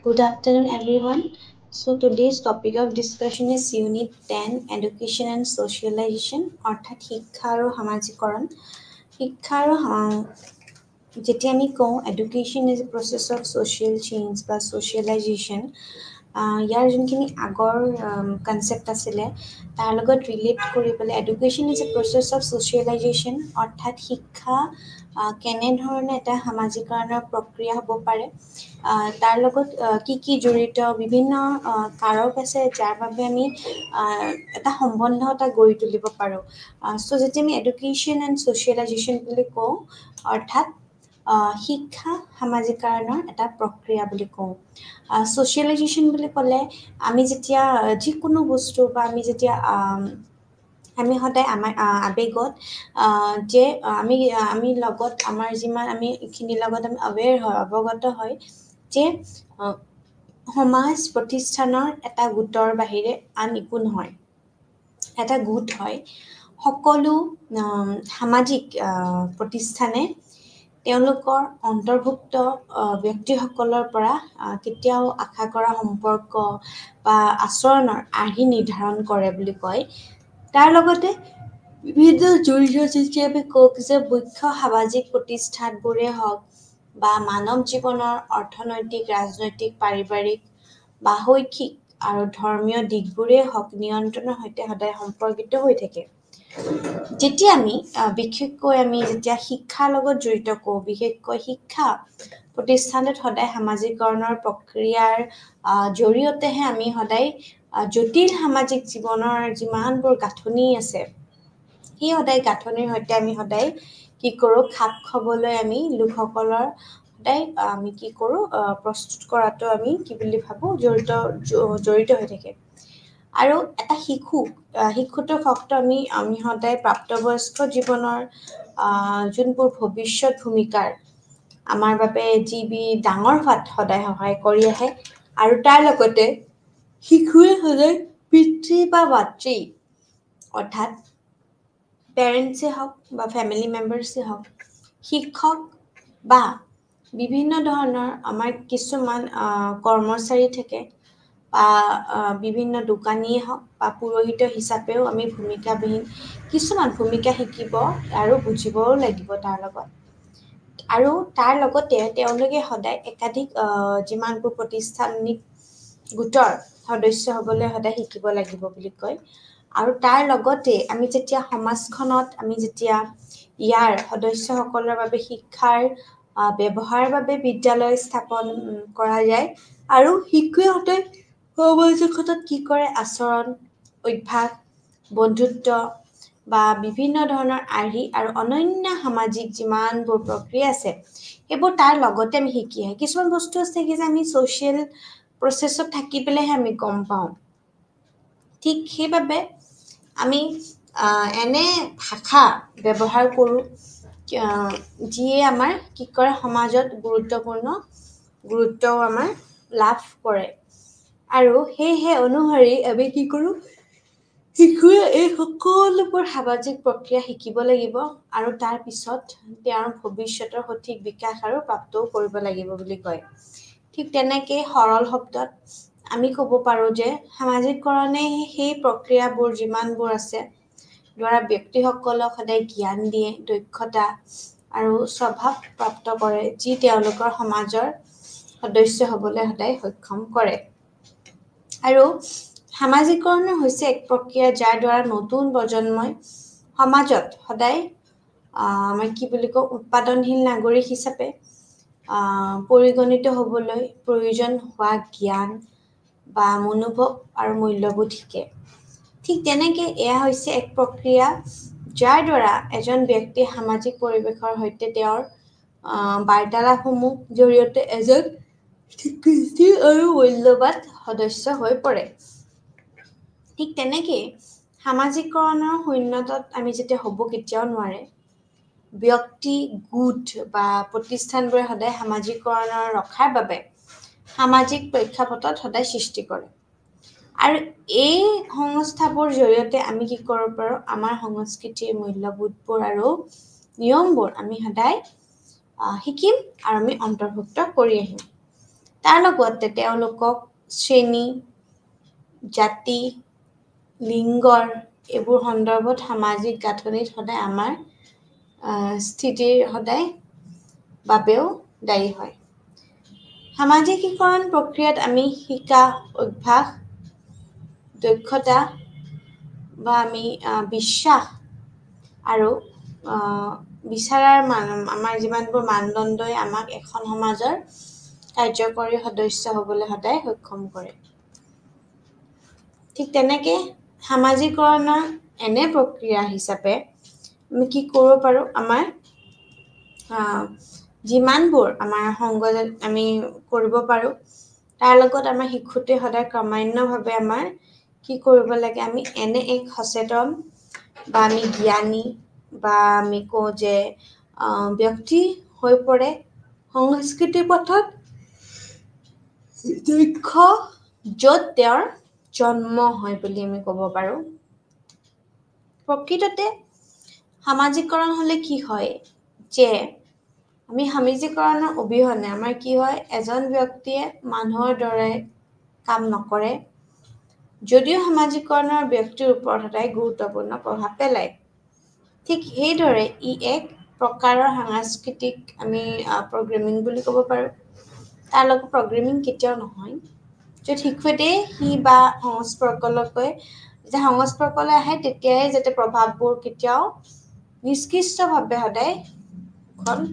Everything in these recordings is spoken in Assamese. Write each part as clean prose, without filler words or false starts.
Good afternoon, everyone. So, today's topic of discussion is Unit 10 Education and Socialization, অৰ্থাৎ শিক্ষা আৰু সামাজিকৰণ। শিক্ষা আৰু যেতিয়া আমি কওঁ education is a process of social change বা socialization, ইয়াৰ যোনখিনি আগৰ কনচেপ্ট আছিলে তাৰ লগত ৰিলেট কৰি পেলাই education is a process of socialization, অৰ্থাৎ শিক্ষা কেনেধৰণে এটা সামাজিকৰণৰ প্ৰক্ৰিয়া হ'ব পাৰে, তাৰ লগত কি জড়িত বিভিন্ন কাৰক আছে যাৰ বাবে আমি এটা সম্বন্ধ এটা গঢ়ি তুলিব পাৰোঁ। চ' যেতিয়া আমি এডুকেশ্যন এণ্ড ছ'চিয়েলাইজেশ্যন বুলি কওঁ, অৰ্থাৎ শিক্ষা সামাজিকৰণৰ এটা প্ৰক্ৰিয়া বুলি কওঁ। ছ'চিয়েলাইজেশ্যন বুলি ক'লে আমি যেতিয়া যিকোনো বস্তু বা আমি সদায় আমাৰ আৱেগত যে আমি লগত আমাৰ যিমান আমি এইখিনিৰ লগত আমি আৱেৰ হয় অৱগত হয় যে সমাজ প্ৰতিষ্ঠানৰ এটা গোটৰ বাহিৰে আন একো নহয়, এটা গোট হয়। সকলো সামাজিক প্ৰতিষ্ঠানে তেওঁলোকৰ অন্তৰ্ভুক্ত ব্যক্তিসকলৰ পৰা কেতিয়াও আশা কৰা সম্পৰ্ক বা আচৰণৰ আৰ্হি নিৰ্ধাৰণ কৰে বুলি কয়। তাৰ লগতে বিভিন্ন জড়িত যেতিয়া আমি কওক যে মুখ্য সামাজিক প্ৰতিষ্ঠানবোৰে হওক বা মানৱ জীৱনৰ অৰ্থনৈতিক, ৰাজনৈতিক, পাৰিবাৰিক বা শৈক্ষিক আৰু ধৰ্মীয় দিশবোৰেই হওক নিয়ন্ত্ৰণৰ সৈতে সদায় সম্পৰ্কিত হৈ থাকে। যেতিয়া আমি বিশেষকৈ আমি যেতিয়া শিক্ষাৰ লগত জড়িত কওঁ, বিশেষকৈ শিক্ষা প্ৰতিষ্ঠানত সদায় সামাজিকৰণৰ প্ৰক্ৰিয়াৰ জৰিয়তেহে আমি সদায় জটিল সামাজিক জীৱনৰ যিমানবোৰ গাঁথনি আছে সেই সদায় গাঁথনিৰ সৈতে আমি সদায় কি কৰোঁ, খাপ খাবলৈ আমি লোকসকলৰ সদায় আমি কি কৰোঁ, প্ৰস্তুত কৰাটো আমি কি বুলি ভাবোঁ, জড়িত হৈ থাকে। আৰু এটা শিশুটো ফক্ত আমি সদায় প্ৰাপ্তবয়স্ক জীৱনৰ যোনবোৰ ভৱিষ্যত ভূমিকাৰ আমাৰ বাবে ডাঙৰ হোৱাত সদায় সহায় কৰি আহে। আৰু তাৰ লগতে শিশুৱে সদায় পিতৃ বা মাতৃ অৰ্থাৎ পেৰেণ্টছে হওক বা ফেমিলি মেম্বাৰ্ছে হওক, শিক্ষক বা বিভিন্ন ধৰণৰ আমাৰ কিছুমান কৰ্মচাৰী থাকে বা বিভিন্ন দোকানীয়ে হওক বা পুৰোহিত হিচাপেও আমি কিছুমান ভূমিকা শিকিব আৰু বুজিবও লাগিব তাৰ লগত। আৰু তাৰ লগতে তেওঁলোকে সদায় একাধিক যিমানবোৰ প্ৰতিষ্ঠানিক গোটৰ সদস্য হ'বলৈ সদায় শিকিব লাগিব বুলি কয়। আৰু তাৰ লগতে আমি যেতিয়া সমাজখনত ইয়াৰ সদস্যসকলৰ বাবে শিক্ষাৰ ব্যৱহাৰৰ বাবে বিদ্যালয় স্থাপন কৰা যায় আৰু শিশুৱে সদায় সমাজখনত কি কৰে, আচৰণ, অভ্যাস, বন্ধুত্ব বা বিভিন্ন ধৰণৰ আৰ্হি আৰু অনন্য সামাজিক যিমানবোৰ প্ৰক্ৰিয়া আছে সেইবোৰ তাৰ লগতে আমি শিকি আহে। কিছুমান বস্তু আছে যে আমি ছ'চিয়েল প্ৰচেছত থাকি পেলাইহে আমি গম পাওঁ। ঠিক সেইবাবে আমি এনে ভাষা ব্যৱহাৰ কৰোঁ যিয়ে আমাৰ কি কৰে, সমাজত গুৰুত্বও আমাৰ লাভ কৰে। আৰু সেয়েহে অনুসৰি আমি কি কৰোঁ, শিশুৱে এই সকলোবোৰ সামাজিক প্ৰক্ৰিয়া শিকিব লাগিব আৰু তাৰ পিছত তেওঁৰ ভৱিষ্যতৰ সঠিক বিকাশ আৰু প্ৰাপ্তও কৰিব লাগিব বুলি কয়। ঠিক তেনেকে সৰল শব্দত আমি ক'ব পাৰোঁ যে সামাজিকৰণে সেই প্ৰক্ৰিয়াবোৰ যিমানবোৰ আছে দ্বাৰা ব্যক্তিসকলক সদায় জ্ঞান দিয়ে, দক্ষতা আৰু স্বভাৱ প্ৰাপ্ত কৰে, যি তেওঁলোকৰ সমাজৰ সদস্য হ'বলৈ সদায় সক্ষম কৰে। আৰু সামাজিকৰণ হৈছে এক প্ৰক্ৰিয়া যাৰ দ্বাৰা নতুন প্ৰজন্মই সমাজত সদায় আমাৰ কি বুলি কওঁ, উৎপাদনশীল নাগৰিক হিচাপে পৰিগণিত হ'বলৈ প্ৰয়োজন হোৱা জ্ঞান বা মনোভাৱ আৰু মূল্যবোধ শিকে। ঠিক তেনেকে এয়া হৈছে এক প্ৰক্ৰিয়া যাৰ দ্বাৰা এজন ব্যক্তি সামাজিক পৰিৱেশৰ সৈতে তেওঁৰ বাৰ্তালাপসমূহ জৰিয়তে এজন স্বীকৃতি আৰু মূল্যৱান সদস্য হৈ পৰে। ঠিক তেনেকেই সামাজিকৰণৰ শূন্যতাত আমি যেতিয়া হ'ব কেতিয়াও নোৱাৰে। ব্যক্তি, গোট বা প্ৰতিষ্ঠানবোৰে সদায় সামাজিকৰণৰ ৰখাৰ বাবে সামাজিক প্ৰেক্ষাপটত সদায় সৃষ্টি কৰে। আৰু এই সংস্থাবোৰ জৰিয়তে আমি কি কৰিব পাৰোঁ, আমাৰ সংস্কৃতিৰ মূল্যবোধবোৰ আৰু নিয়মবোৰ আমি সদায় শিকিম আৰু আমি অন্তৰ্ভুক্ত কৰি আহিম। তাৰ লগতে তেওঁলোকক শ্ৰেণী, জাতি, লিংগৰ এইবোৰ সন্দৰ্ভত সামাজিক গাঁথনিত সদায় আমাৰ স্থিতিৰ সদায় বাবেও দায়ী হয়। সামাজিকীকৰণ প্ৰক্ৰিয়াত আমি শিকা অভ্যাস, দক্ষতা বা আমি বিশ্বাস আৰু বিচাৰাৰ আমাৰ যিমানবোৰ মানদণ্ডই আমাক এখন সমাজৰ কাৰ্যকৰী সদস্য হ'বলৈ সদায় সক্ষম কৰে। ঠিক তেনেকে সামাজিকৰণৰ এনে প্ৰক্ৰিয়া হিচাপে আমি কি কৰিব পাৰোঁ, আমাৰ যিমানবোৰ আমাৰ সংগত আমি কৰিব পাৰোঁ, তাৰ লগত আমাৰ শিশুটোৱে সদায় ক্ৰমান্বয়ভাৱে আমাৰ কি কৰিব লাগে, আমি এনে এক সচেতন বা আমি জ্ঞানী বা আমি কওঁ যে ব্যক্তি হৈ পৰে সংস্কৃতিৰ পথত দক্ষ, য'ত তেওঁৰ জন্ম হয় বুলি আমি ক'ব পাৰোঁ। প্ৰকৃততে সামাজিকৰণ হ'লে কি হয় যে আমি সামাজিকৰণৰ অবিহনে আমাৰ কি হয়, এজন ব্যক্তিয়ে মানুহৰ দৰে কাম নকৰে, যদিও সামাজিকৰণৰ ব্যক্তিৰ ওপৰত সদায় গুৰুত্বপূৰ্ণ প্ৰভাৱ পেলায়। ঠিক সেইদৰে ই এক প্ৰকাৰৰ সাংস্কৃতিক আমি প্ৰগ্ৰেমিং বুলি ক'ব পাৰোঁ। তাৰ লগত প্ৰগ্ৰেমিং কেতিয়াও নহয়, য'ত শিশুৱে সি বা সংস্পৰ্শলৈ যেতিয়া সংস্পৰ্শলৈ আহে তেতিয়াই যাতে প্ৰভাৱবোৰ কেতিয়াও নিষ্কৃষ্টভাৱে সদায়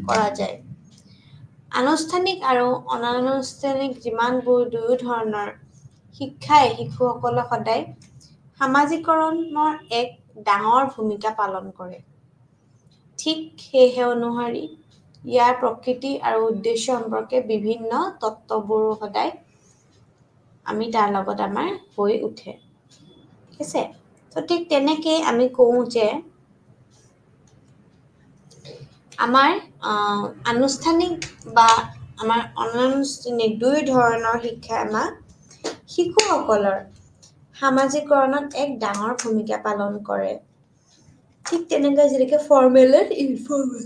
কৰা যায়। আনুষ্ঠানিক আৰু অনানুষ্ঠানিক যিমানবোৰ দুয়ো ধৰণৰ শিক্ষাই শিশুসকলক সদায় সামাজিকৰণৰ এক ডাঙৰ ভূমিকা পালন কৰে। ঠিক সেয়েহে অনুসৰি ইয়াৰ প্ৰকৃতি আৰু উদ্দেশ্য সম্পৰ্কে বিভিন্ন তত্ত্ববোৰো সদায় আমি তাৰ লগত আমাৰ হৈ উঠে। ঠিক আছে, তো ঠিক তেনেকেই আমি কওঁ যে আমাৰ আনুষ্ঠানিক বা আমাৰ অনানুষ্ঠানিক দুই ধৰণৰ শিক্ষাই আমাক শিশুসকলৰ সামাজিকৰণত এক ডাঙৰ ভূমিকা পালন কৰে। ঠিক তেনেকৈ যেনেকৈ ফৰ্মেল এণ্ড ইনফৰ্মেল,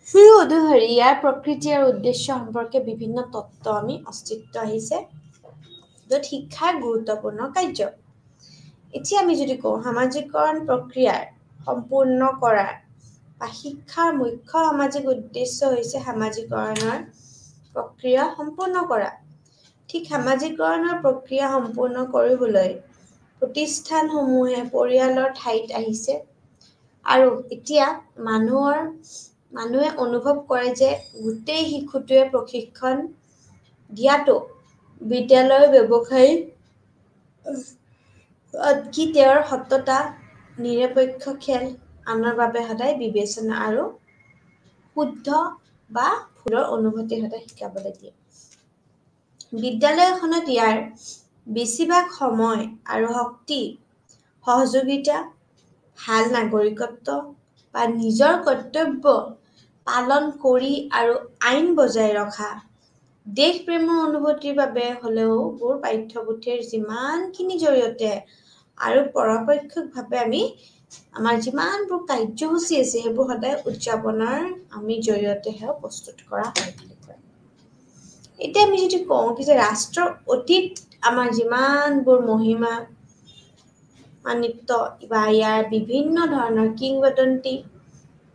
সেই অনুসৰি ইয়াৰ প্ৰকৃতি আৰু উদ্দেশ্য সম্পৰ্কে বিভিন্ন তত্ত্ব আমি অস্তিত্ব আহিছে, য'ত শিক্ষাৰ গুৰুত্বপূৰ্ণ কাৰ্য। এতিয়া আমি যদি কওঁ সামাজিকৰণ প্ৰক্ৰিয়াৰ সম্পূৰ্ণ কৰাৰ বা শিক্ষাৰ মুখ্য সামাজিক উদ্দেশ্য হৈছে সামাজিকৰণৰ প্ৰক্ৰিয়া সম্পূৰ্ণ কৰা। ঠিক সামাজিকৰণৰ প্ৰক্ৰিয়া সম্পূৰ্ণ কৰিবলৈ প্ৰতিষ্ঠানসমূহে পৰিয়ালৰ ঠাইত আহিছে, আৰু এতিয়া মানুহে অনুভৱ কৰে যে গোটেই শিশুটোৱে প্ৰশিক্ষণ দিয়াটো বিদ্যালয়ৰ ব্যৱসায়িক কি তেওঁৰ সততা, নিৰপেক্ষ খেল আনৰ বাবে সদায় বিবেচনা আৰু শুদ্ধ বা ভুলৰ অনুভূতি সদায় শিকাবলৈ দিয়ে। বিদ্যালয় এখনত ইয়াৰ বেছিভাগ সময় আৰু শক্তি সহযোগিতা, ভাল নাগৰিকত্ব বা নিজৰ কৰ্তব্য পালন কৰি আৰু আইন বজাই ৰখা, দেশ প্ৰেমৰ অনুভূতিৰ বাবে হ'লেও বোৰ পাঠ্যপুথিৰ যিমানখিনি জৰিয়তে আৰু পৰোক্ষভাৱে আমি আমাৰ যিমানবোৰ কাৰ্যসূচী আছে সেইবোৰ সদায় উদযাপনৰ আমি জৰিয়তেহে প্ৰস্তুত কৰা হয় বুলি কয়। এতিয়া আমি যদি কওঁ কি যে ৰাষ্ট্ৰৰ অতীত আমাৰ যিমানবোৰ মহিমা মানিত্ব বা ইয়াৰ বিভিন্ন ধৰণৰ কিংবদন্তি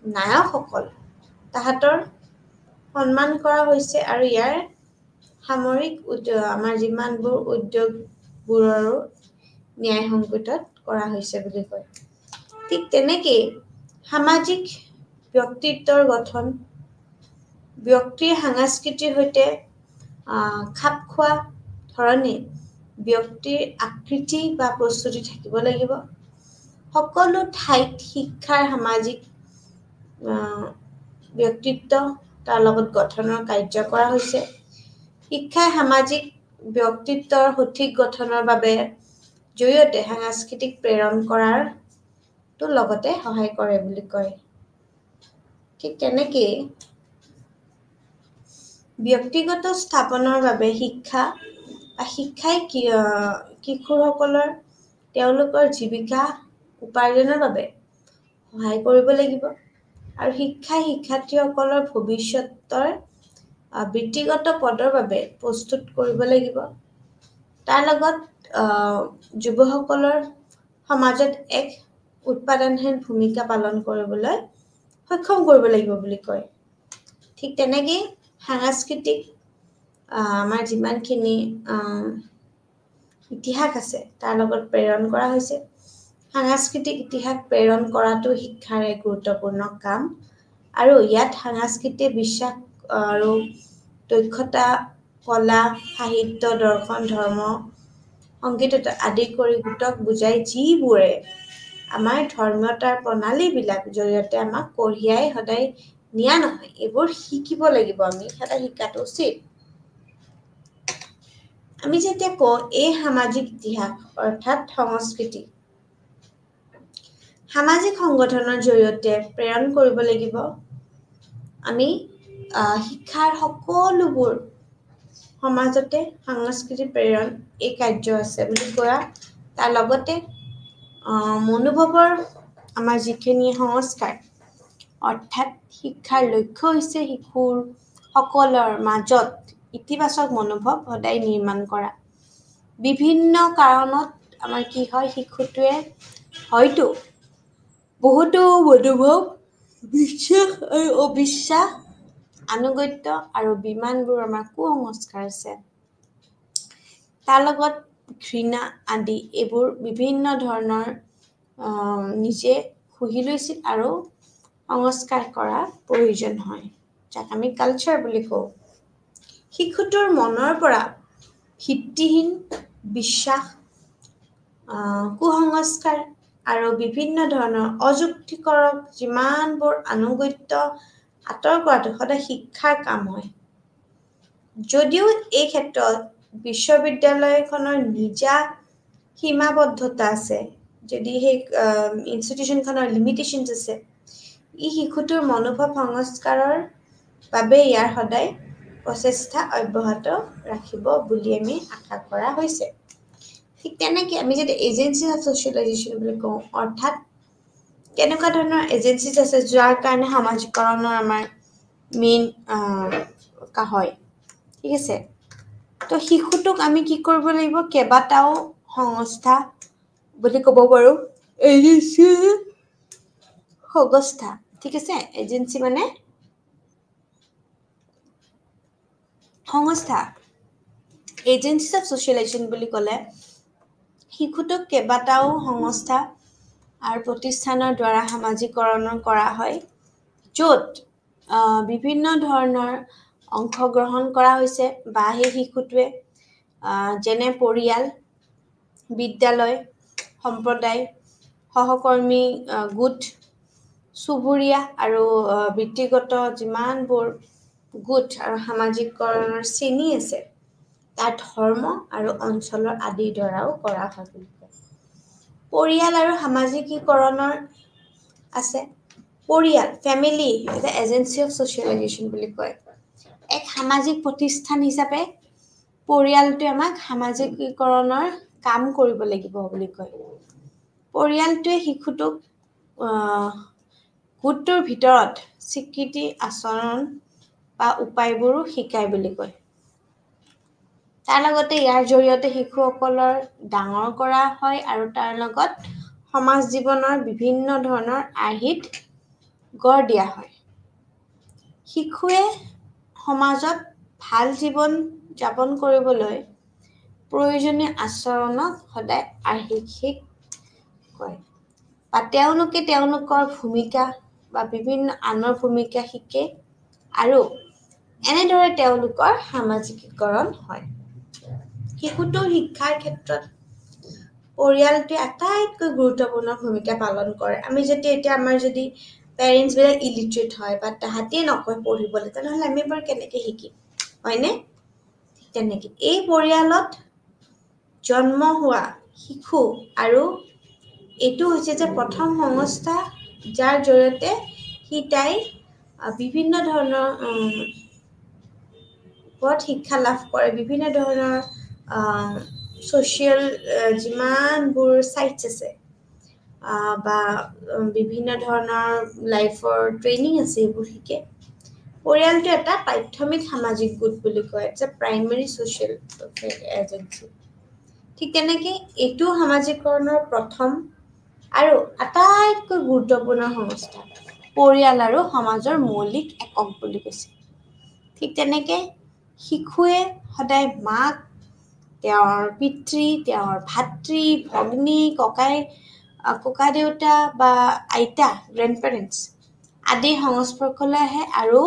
নায়কসকল তাহাঁতৰ সন্মান কৰা হৈছে, আৰু ইয়াৰ সামৰিক আমাৰ যিমানবোৰ উদ্যোগবোৰৰো ন্যায় সংকটত কৰা হৈছে বুলি কয়। ঠিক তেনেকেই সামাজিক ব্যক্তিত্বৰ গঠন, ব্যক্তিৰ সাংস্কৃতিৰ সৈতে খাপ খোৱা ধৰণে ব্যক্তিৰ আকৃতি বা প্ৰস্তুতি থাকিব লাগিব। সকলো ঠাইত শিক্ষাৰ সামাজিক ব্যক্তিত্ব তাৰ লগত গঠনৰ কাৰ্য কৰা হৈছে। শিক্ষাই সামাজিক ব্যক্তিত্বৰ সঠিক গঠনৰ বাবে জৰিয়তে সাংস্কৃতিক প্ৰেৰণ কৰাৰটো লগতে সহায় কৰে বুলি কয়। ঠিক তেনেকেই ব্যক্তিগত স্থাপনৰ বাবে শিক্ষাই কিশোৰসকলৰ তেওঁলোকৰ জীৱিকা উপাৰ্জনৰ বাবে সহায় কৰিব লাগিব, আৰু শিক্ষাই শিক্ষাৰ্থীসকলৰ ভৱিষ্যতৰ বৃত্তিগত পদৰ বাবে প্ৰস্তুত কৰিব লাগিব তাৰ লগত যুৱসকলৰ সমাজত এক উৎপাদনশীল ভূমিকা পালন কৰিবলৈ সক্ষম কৰিব লাগিব বুলি কয় ঠিক তেনেকৈ সাংস্কৃতিক আমাৰ যিমানখিনি ইতিহাস আছে তাৰ লগত প্ৰেৰণ কৰা হৈছে সাংস্কৃতিক ইতিহাস প্ৰেৰণ কৰাটো শিক্ষাৰ এক গুৰুত্বপূৰ্ণ কাম আৰু ইয়াত সাংস্কৃতিক বিশ্বাস আৰু দক্ষতা কলা সাহিত্য দৰ্শন ধৰ্ম সংগীত আদি কৰি গোটক বুজাই যিবোৰে আমাৰ ধৰ্মীয়তাৰ প্ৰণালীবিলাক জৰিয়তে আমাক কঢ়িয়াই সদায় নিয়া নহয় এইবোৰ শিকিব লাগিব আমি সদায় শিকাটো উচিত আমি যেতিয়া কওঁ এই সামাজিক ইতিহাস অৰ্থাৎ সংস্কৃতি সামাজিক সংগঠনৰ জৰিয়তে প্ৰেৰণ কৰিব লাগিব আমি শিক্ষাৰ সকলোবোৰ সমাজতে সাংস্কৃতিক প্ৰেৰণ এই কাৰ্য আছে বুলি কোৱা তাৰ লগতে মনোভাৱৰ আমাৰ যিখিনি সংস্কাৰ অৰ্থাৎ শিক্ষাৰ লক্ষ্য হৈছে শিশুৰ সকলৰ মাজত ইতিবাচক মনোভাৱ সদায় নিৰ্মাণ কৰা বিভিন্ন কাৰণত আমাৰ কি হয় শিশুটোৱে হয়তো বহুতো মনোভাৱ বিশ্বাস আৰু অবিশ্বাস আনুগত্য আৰু বিমানবোৰ আমাৰ কুসংস্কাৰ আছে তাৰ লগত ঘৃণা আদি এইবোৰ বিভিন্ন ধৰণৰ নিজে খুহি লৈছিল আৰু সংস্কাৰ কৰা প্ৰয়োজন হয় যাক আমি কালচাৰ বুলি কওঁ শিশুটোৰ মনৰ পৰা ভিত্তিহীন বিশ্বাস কুসংস্কাৰ আৰু বিভিন্ন ধৰণৰ অযুক্তিকৰক যিমানবোৰ আনুগত্য আঁতৰ কৰাটো সদায় শিক্ষাৰ কাম হয় যদিও এই ক্ষেত্ৰত বিশ্ববিদ্যালয়খনৰ নিজা সীমাবদ্ধতা আছে যদি সেই ইনষ্টিটিউশ্যনখনৰ লিমিটেশ্যনছ আছে ই শিশুটোৰ মনোভাৱ সংস্কাৰৰ বাবে ইয়াৰ সদায় প্ৰচেষ্টা অব্যাহত ৰাখিব বুলি আমি আশা কৰা হৈছে ঠিক তেনেকৈ আমি যদি এজেঞ্চি অফ ছ'চিয়েলাইজেশ্যন বুলি কওঁ অৰ্থাৎ কেনেকুৱা ধৰণৰ এজেঞ্চিজ আছে যাৰ কাৰণে সামাজিকৰণৰ আমাৰ মেইন হয় ঠিক আছে তো শিশুটোক আমি কি কৰিব লাগিব কেইবাটাও সংস্থা বুলি ক'ব পাৰোঁ এজেঞ্চি সংস্থা ঠিক আছে এজেঞ্চি মানে সংস্থা এজেঞ্চিজ অফ ছ'চিয়েলাইজেশ্যন বুলি ক'লে শিশুটোক কেইবাটাও সংস্থা আৰু প্ৰতিষ্ঠানৰ দ্বাৰা সামাজিকৰণ কৰা হয় য'ত বিভিন্ন ধৰণৰ অংশগ্ৰহণ কৰা হৈছে বা সেই শিশুটোৱে যেনে পৰিয়াল বিদ্যালয় সম্প্ৰদায় সহকৰ্মী গোট চুবুৰীয়া আৰু বৃত্তিগত যিমানবোৰ গোট আৰু সামাজিকৰণৰ শ্ৰেণী আছে তাৰ ধৰ্ম আৰু অঞ্চলৰ আদিৰ দ্বাৰাও কৰা হয় বুলি কয় পৰিয়াল আৰু সামাজিকীকৰণৰ আছে পৰিয়াল ফেমিলি এটা এজেঞ্চি অফ ছ'চিয়েলাইজেশ্যন বুলি কয় এক সামাজিক প্ৰতিষ্ঠান হিচাপে পৰিয়ালটোৱে আমাক সামাজিকীকৰণৰ কাম কৰিব লাগিব বুলি কয় পৰিয়ালটোৱে শিশুটোক গোটটোৰ ভিতৰত স্বীকৃতি আচৰণ বা উপায়বোৰো শিকায় বুলি কয় তাৰ লগতে ইয়াৰ জৰিয়তে শিশুসকলৰ ডাঙৰ কৰা হয় আৰু তাৰ লগত সমাজ জীৱনৰ বিভিন্ন ধৰণৰ আৰ্হিত গঢ় দিয়া হয় শিশুৱে সমাজত ভাল জীৱন যাপন কৰিবলৈ প্ৰয়োজনীয় আচৰণক সদায় আৰ্হিক কয় বা তেওঁলোকে তেওঁলোকৰ ভূমিকা বা বিভিন্ন আনৰ ভূমিকা শিকে আৰু এনেদৰে তেওঁলোকৰ সামাজিকীকৰণ হয় শিশুটোৰ শিক্ষাৰ ক্ষেত্ৰত পৰিয়ালটোৱে আটাইতকৈ গুৰুত্বপূৰ্ণ ভূমিকা পালন কৰে আমি যদি এতিয়া আমাৰ যদি পেৰেণ্টছবিলাক ইলিটাৰেট হয় বা তাহাঁতিয়ে নকয় পঢ়িবলৈ তেনেহ'লে আমি বাৰু কেনেকৈ শিকিম হয়নে তেনেকৈ এই পৰিয়ালত জন্ম হোৱা শিশু আৰু এইটো হৈছে যে প্ৰথম সংস্থা যাৰ জৰিয়তে তাই বিভিন্ন ধৰণৰ ওপৰত শিক্ষা লাভ কৰে বিভিন্ন ধৰণৰ ছ'চিয়েল যিমানবোৰ ছাইটছ আছে বা বিভিন্ন ধৰণৰ লাইফৰ ট্ৰেইনিং আছে এইবোৰ শিকে পৰিয়ালটো এটা প্ৰাথমিক সামাজিক গোট বুলি কয়, যে প্ৰাইমেৰী ছ'চিয়েল এজেঞ্চি। ঠিক তেনেকে এইটো সামাজিকৰণৰ প্ৰথম আৰু আটাইতকৈ গুৰুত্বপূৰ্ণ সংস্থা পৰিয়াল আৰু সমাজৰ মৌলিক একক বুলি কৈছে। ঠিক তেনেকে শিশুৱে সদায় মাক, তেওঁৰ পিতৃ, তেওঁৰ ভাতৃ, ভগ্নী, ককা দেউতা বা আইতা, গ্ৰেণ্ড পেৰেণ্টছ আদিৰ সংস্পৰ্শলৈ আহে আৰু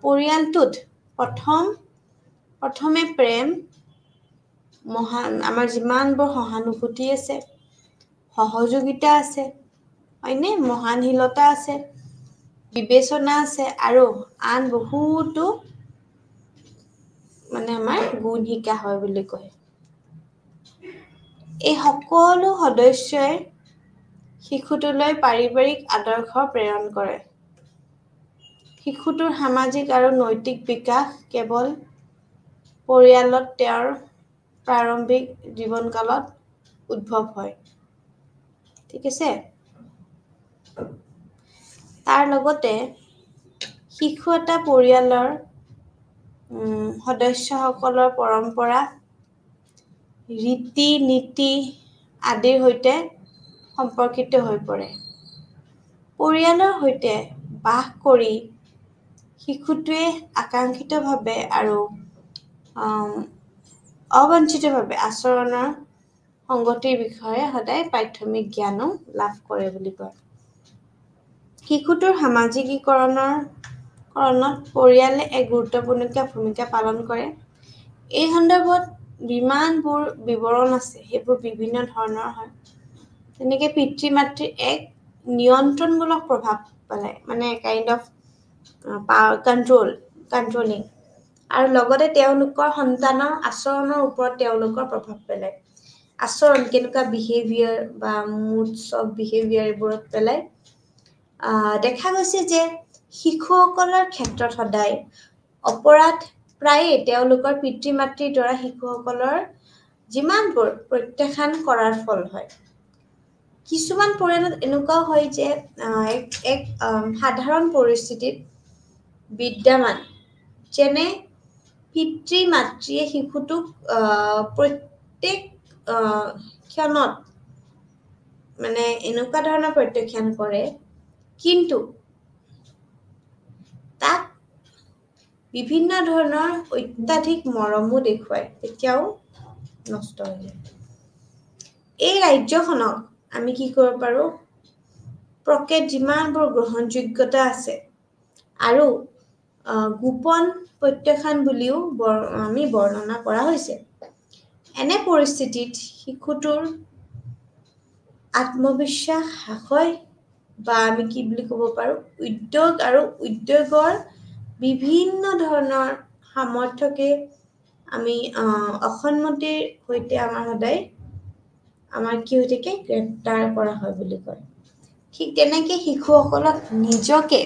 পৰিয়ালটোত প্ৰথমে প্ৰেম, আমাৰ যিমানবোৰ সহানুভূতি আছে, সহযোগিতা আছে, হয়নে, মহানশীলতা আছে, বিবেচনা আছে আৰু আন বহুতো আমাৰ গুণ শিকা হয় বুলি কয়। এই সকলো সদস্যই শিশুটোলৈ পাৰিবাৰিক আদৰ্শ প্ৰেৰণ কৰে। শিশুটোৰ সামাজিক আৰু নৈতিক বিকাশ কেৱল পৰিয়ালত তেওঁৰ প্ৰাৰম্ভিক জীৱনকালত উদ্ভৱ হয়। ঠিক আছে। তাৰ লগতে শিশু এটা পৰিয়ালৰ সদস্যসকলৰ পৰম্পৰা, ৰীতি নীতি আদিৰ সৈতে সম্পৰ্কিত হৈ পৰে। পৰিয়ালৰ সৈতে বাস কৰি শিশুটোৱে আকাংক্ষিতভাৱে আৰু অবাঞ্ছিতভাৱে আচৰণৰ সংগতিৰ বিষয়ে সদায় প্ৰাথমিক জ্ঞানো লাভ কৰে বুলি কয়। শিশুটোৰ সামাজিকীকৰণত পৰিয়ালে এক গুৰুত্বপূৰ্ণ ভূমিকা পালন কৰে। এই সন্দৰ্ভত যিমানবোৰ বিৱৰণ আছে সেইবোৰ বিভিন্ন ধৰণৰ হয়। তেনেকে পিতৃ মাতৃৰ এক নিয়ন্ত্ৰণমূলক প্ৰভাৱ পেলায়, কাইণ্ড অফ কণ্ট্ৰলিং, আৰু লগতে তেওঁলোকৰ সন্তানৰ আচৰণৰ ওপৰত তেওঁলোকৰ প্ৰভাৱ পেলায়। আচৰণ কেনেকুৱা বিহেভিয়াৰ বা মুডছ অফ বিহেভিয়াৰ এইবোৰত পেলায়। দেখা গৈছে যে শিশুসকলৰ ক্ষেত্ৰত সদায় অপৰাধ প্ৰায়ে তেওঁলোকৰ পিতৃ মাতৃৰ দ্বাৰা শিশুসকলৰ যিমানবোৰ প্ৰত্যাখ্যান কৰাৰ ফল হয়। কিছুমান পৰিয়ালত এনেকুৱাও হয় যে এক সাধাৰণ পৰিস্থিতিত বিদ্যমান, যেনে পিতৃ মাতৃয়ে শিশুটোক প্ৰত্যেক ক্ষণত এনেকুৱা ধৰণৰ প্ৰত্যাখ্যান কৰে, কিন্তু তাক বিভিন্ন ধৰণৰ অত্যাধিক মৰমো দেখুৱায়, তেতিয়াও নষ্ট হৈ যায়। এই ৰাজ্যখনক আমি কি কৰিব পাৰোঁ, প্ৰকৃত যিমানবোৰ গ্ৰহণযোগ্যতা আছে আৰু গোপন প্ৰত্যাখ্যান বুলিও আমি বৰ্ণনা কৰা হৈছে। এনে পৰিস্থিতিত শিশুটোৰ আত্মবিশ্বাস হ্ৰাস হয়, বা আমি কি বুলি ক'ব পাৰোঁ, উদ্যোগৰ বিভিন্ন ধৰণৰ সামৰ্থ্যকে আমি অসন্মতিৰ সৈতে আমাৰ কি হৈ থাকে, গ্ৰেপ্তাৰ কৰা হয় বুলি কয়। ঠিক তেনেকে শিশুসকলক নিজকে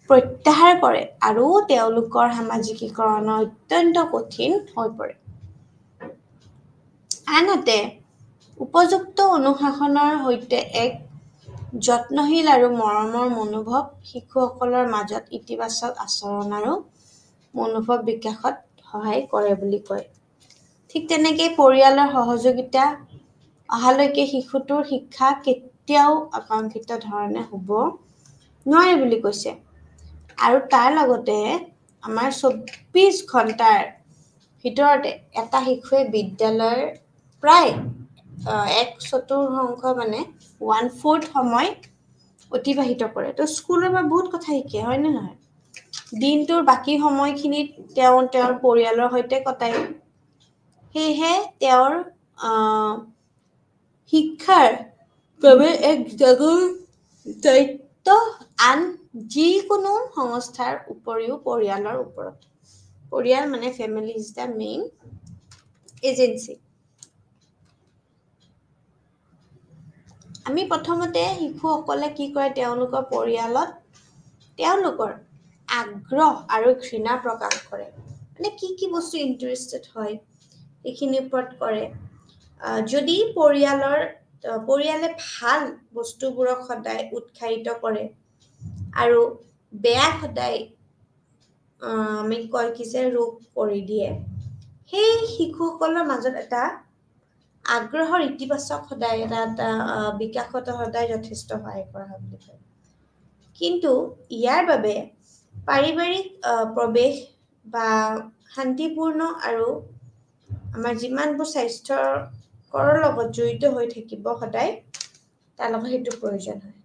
প্ৰত্যাহাৰ কৰে আৰু তেওঁলোকৰ সামাজিকীকৰণ অত্যন্ত কঠিন হৈ পৰে। আনহাতে উপযুক্ত অনুশাসনৰ সৈতে এক যত্নশীল আৰু মৰমৰ মনোভাৱ শিশুসকলৰ মাজত ইতিবাচক আচৰণ আৰু মনোভাৱ বিকাশত সহায় কৰে বুলি কয়। ঠিক তেনেকে পৰিয়ালৰ সহযোগিতা অহালৈকে শিশুটোৰ শিক্ষা কেতিয়াও আকাংক্ষিত ধৰণে হ'ব নোৱাৰে বুলি কৈছে। আৰু তাৰ লগতে আমাৰ 24 ঘণ্টাৰ ভিতৰতে এটা শিশুৱে বিদ্যালয়ৰ প্ৰায় 1/4 1/4 সময় অতিবাহিত কৰে। তো স্কুলৰ পৰা বহুত কথা শিকে, হয়নে নহয়? দিনটোৰ বাকী সময়খিনিত তেওঁৰ পৰিয়ালৰ সৈতে কটায়। সেয়েহে তেওঁৰ শিক্ষাৰ বাবে এক ডাঙৰ দায়িত্ব আন যিকোনো সংস্থাৰ উপৰিও পৰিয়ালৰ ওপৰত। পৰিয়াল family is the main agency. আমি প্ৰথমতে শিশুসকলে কি কৰে, তেওঁলোকৰ পৰিয়ালত তেওঁলোকৰ আগ্ৰহ আৰু ঘৃণা প্ৰকাশ কৰে, কি বস্তু ইণ্টাৰেষ্টেড হয় এইখিনিৰ ওপৰত কৰে। যদি পৰিয়ালে ভাল বস্তুবোৰক সদায় উৎসাহিত কৰে আৰু বেয়া সদায় আমি কয় কি যে ৰোগ কৰি দিয়ে সেই শিশুসকলৰ মাজত এটা আগ্ৰহৰ ইতিবাচক সদায় এটা বিকাশত সদায় যথেষ্ট সহায় কৰা হয় বুলি কয় কিন্তু ইয়াৰ বাবে পাৰিবাৰিক প্ৰৱেশ বা শান্তিপূৰ্ণ আৰু আমাৰ যিমানবোৰ স্বাস্থ্যকৰ লগত জড়িত হৈ থাকিব সদায় তাৰ লগত সেইটো প্ৰয়োজন হয়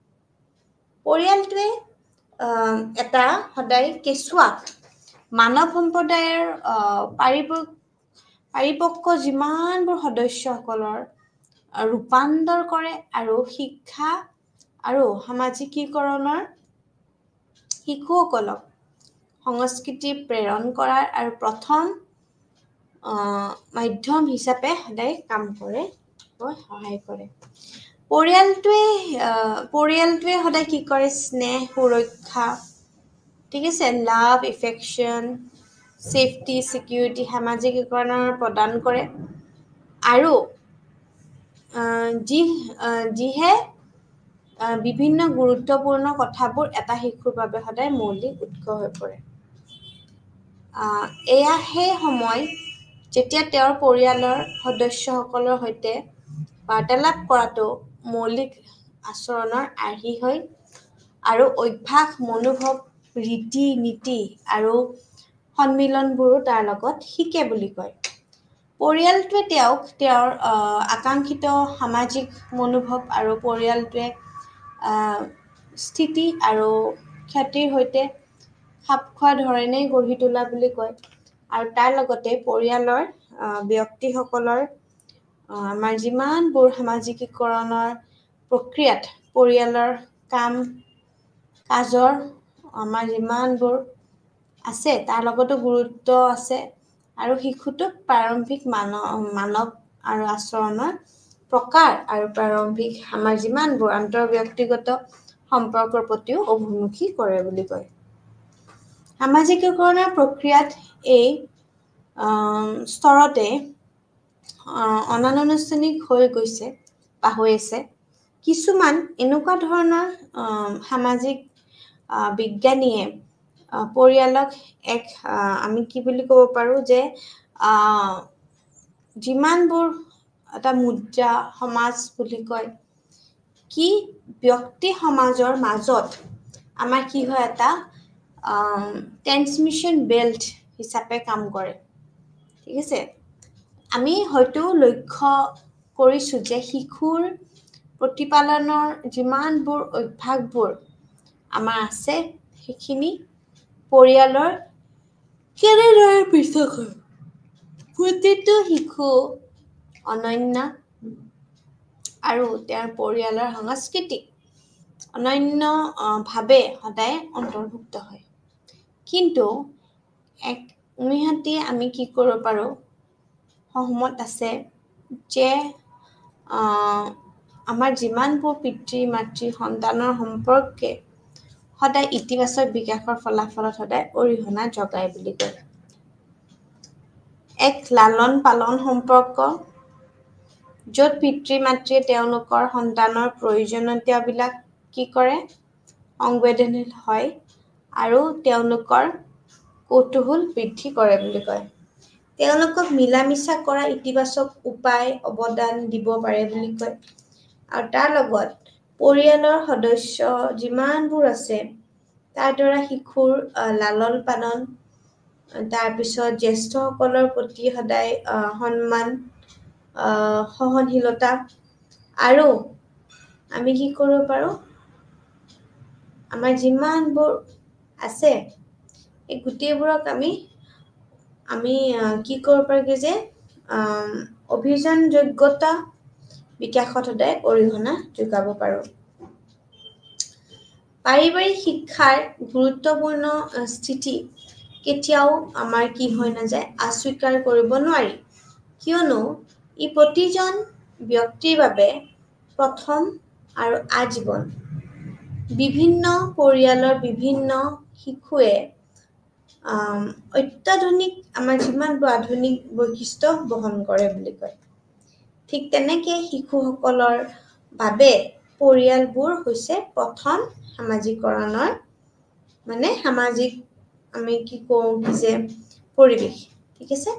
পৰিয়ালটোৱে এটা সদায় কেঁচুৱা মানৱ সম্প্ৰদায়ৰ পাৰিপক্ক যিমানবোৰ সদস্যসকলৰ ৰূপান্তৰ কৰে আৰু শিক্ষা আৰু সামাজিকীকৰণৰ শিশুসকলক সংস্কৃতি প্ৰেৰণ কৰাৰ আৰু প্ৰথম মাধ্যম হিচাপে সদায় কাম কৰে সহায় কৰে পৰিয়ালটোৱে সদায় কি কৰে স্নেহ সুৰক্ষা ঠিক আছে লাভ এফেকশ্যন সেফটি সিকিউৰিটি সামাজিকীকৰণৰ প্ৰদান কৰে আৰু যিহে বিভিন্ন গুৰুত্বপূৰ্ণ কথাবোৰ এটা শিশুৰ বাবে সদায় মৌলিক উৎস হৈ পৰে এয়া সেই সময় যেতিয়া তেওঁৰ পৰিয়ালৰ সদস্যসকলৰ সৈতে বাৰ্তালাপ কৰাটো মৌলিক আচৰণৰ আৰ্হি হয় আৰু অভ্যাস মনোভাৱ ৰীতি নীতি আৰু সন্মিলনবোৰো তাৰ লগত শিকে বুলি কয় পৰিয়ালটোৱে তেওঁক তেওঁৰ আকাংক্ষিত সামাজিক মনোভাৱ আৰু পৰিয়ালটোৱে স্থিতি আৰু খ্যাতিৰ সৈতে খাপ খোৱা ধৰণে গঢ়ি তোলা বুলি কয় আৰু তাৰ লগতে পৰিয়ালৰ ব্যক্তিসকলৰ আমাৰ যিমানবোৰ সামাজিকীকৰণৰ প্ৰক্ৰিয়াত পৰিয়ালৰ কাম কাজৰ আমাৰ যিমানবোৰ আছে তাৰ লগতো গুৰুত্ব আছে আৰু শিশুটোক প্ৰাৰম্ভিক মানৱ আৰু আচৰণৰ প্ৰকাৰ আৰু প্ৰাৰম্ভিক আমাৰ যিমানবোৰ আন্তঃব্যক্তিগত সম্পৰ্কৰ প্ৰতিও অভিমুখী কৰে বুলি কয় সামাজিকীকৰণৰ প্ৰক্ৰিয়াত এই স্তৰতে অনানুষ্ঠানিক হৈ গৈছে বা হৈ আছে কিছুমান এনেকুৱা ধৰণৰ সামাজিক বিজ্ঞানীয়ে পৰিয়ালক এক আমি কি বুলি ক'ব পাৰোঁ যে যিমানবোৰ এটা মুদ্ৰা সমাজ বুলি কয় কি ব্যক্তি সমাজৰ মাজত আমাৰ কি হয় এটা ট্ৰান্সমিশ্যন বেল্ট হিচাপে কাম কৰে ঠিক আছে আমি হয়তো লক্ষ্য কৰিছোঁ যে শিশুৰ প্ৰতিপালনৰ যিমানবোৰ অভ্যাসবোৰ আমাৰ আছে সেইখিনি পৰিয়ালৰ কেনেদৰে পৃথক হয় প্ৰতিটো শিশু অনন্য আৰু তেওঁৰ পৰিয়ালৰ সংস্কৃতি অনন্যভাৱে সদায় অন্তৰ্ভুক্ত হয় কিন্তু উমিহঁতে আমি কি কৰিব পাৰোঁ সহমত আছে যে আমাৰ যিমানবোৰ পিতৃ মাতৃ সন্তানৰ সম্পৰ্কে সদায় ইতিবাচক বিকাশৰ ফলাফলত সদায় অৰিহণা যোগায় বুলি কয় এক লালন পালন সম্পৰ্ক য'ত পিতৃ মাতৃয়ে তেওঁলোকৰ সন্তানৰ প্ৰয়োজনীয়তাবিলাক কি কৰে সংবেদনশীল হয় আৰু তেওঁলোকৰ কৌতূহল বৃদ্ধি কৰে বুলি কয় তেওঁলোকক মিলামিছা কৰা ইতিবাচক উপায় অৱদান দিব পাৰে বুলি কয় আৰু তাৰ লগত পৰিয়ালৰ সদস্য যিমানবোৰ আছে তাৰ দ্বাৰা শিশুৰ লালন পালন তাৰপিছত জ্যেষ্ঠসকলৰ প্ৰতি সদায় সন্মান সহনশীলতা আৰু আমি কি কৰিব পাৰোঁ আমাৰ যিমানবোৰ আছে এই গোটেইবোৰক আমি কি কৰিব পাৰোঁ যে অভিযানযোগ্যতা বিকাশত সদায় অৰিহণা যোগাব পাৰোঁ পাৰিবাৰিক শিক্ষাৰ গুৰুত্বপূৰ্ণ স্থিতি কেতিয়াও আমাৰ কি হৈ নাযায় অস্বীকাৰ কৰিব নোৱাৰি কিয়নো ই প্ৰতিজন ব্যক্তিৰ বাবে প্ৰথম আৰু আজীৱন বিভিন্ন পৰিয়ালৰ বিভিন্ন শিশুৱে অত্যাধুনিক আমাৰ যিমানবোৰ আধুনিক বৈশিষ্ট্য বহন কৰে বুলি কয় ঠিক তেনেকে শিশুসকলৰ বাবে পৰিয়ালবোৰ হৈছে প্ৰথম সামাজিকৰণৰ মানে সামাজিক আমি কি কওঁ কি যে পৰিৱেশ ঠিক আছে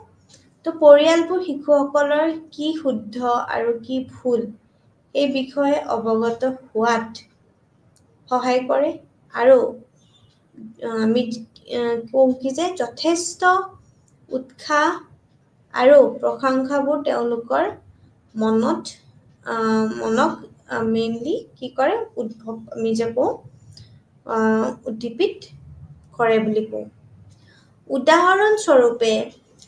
তো পৰিয়ালবোৰ শিশুসকলৰ কি শুদ্ধ আৰু কি ভুল এই বিষয়ে অৱগত হোৱাত সহায় কৰে আৰু আমি কওঁ কি যে যথেষ্ট উৎসাহ আৰু প্ৰশংসাবোৰ তেওঁলোকৰ মনক মেইনলি কি কৰে উদ্ভৱ আমি যে কওঁ উদ্দীপিত কৰে বুলি কওঁ উদাহৰণস্বৰূপে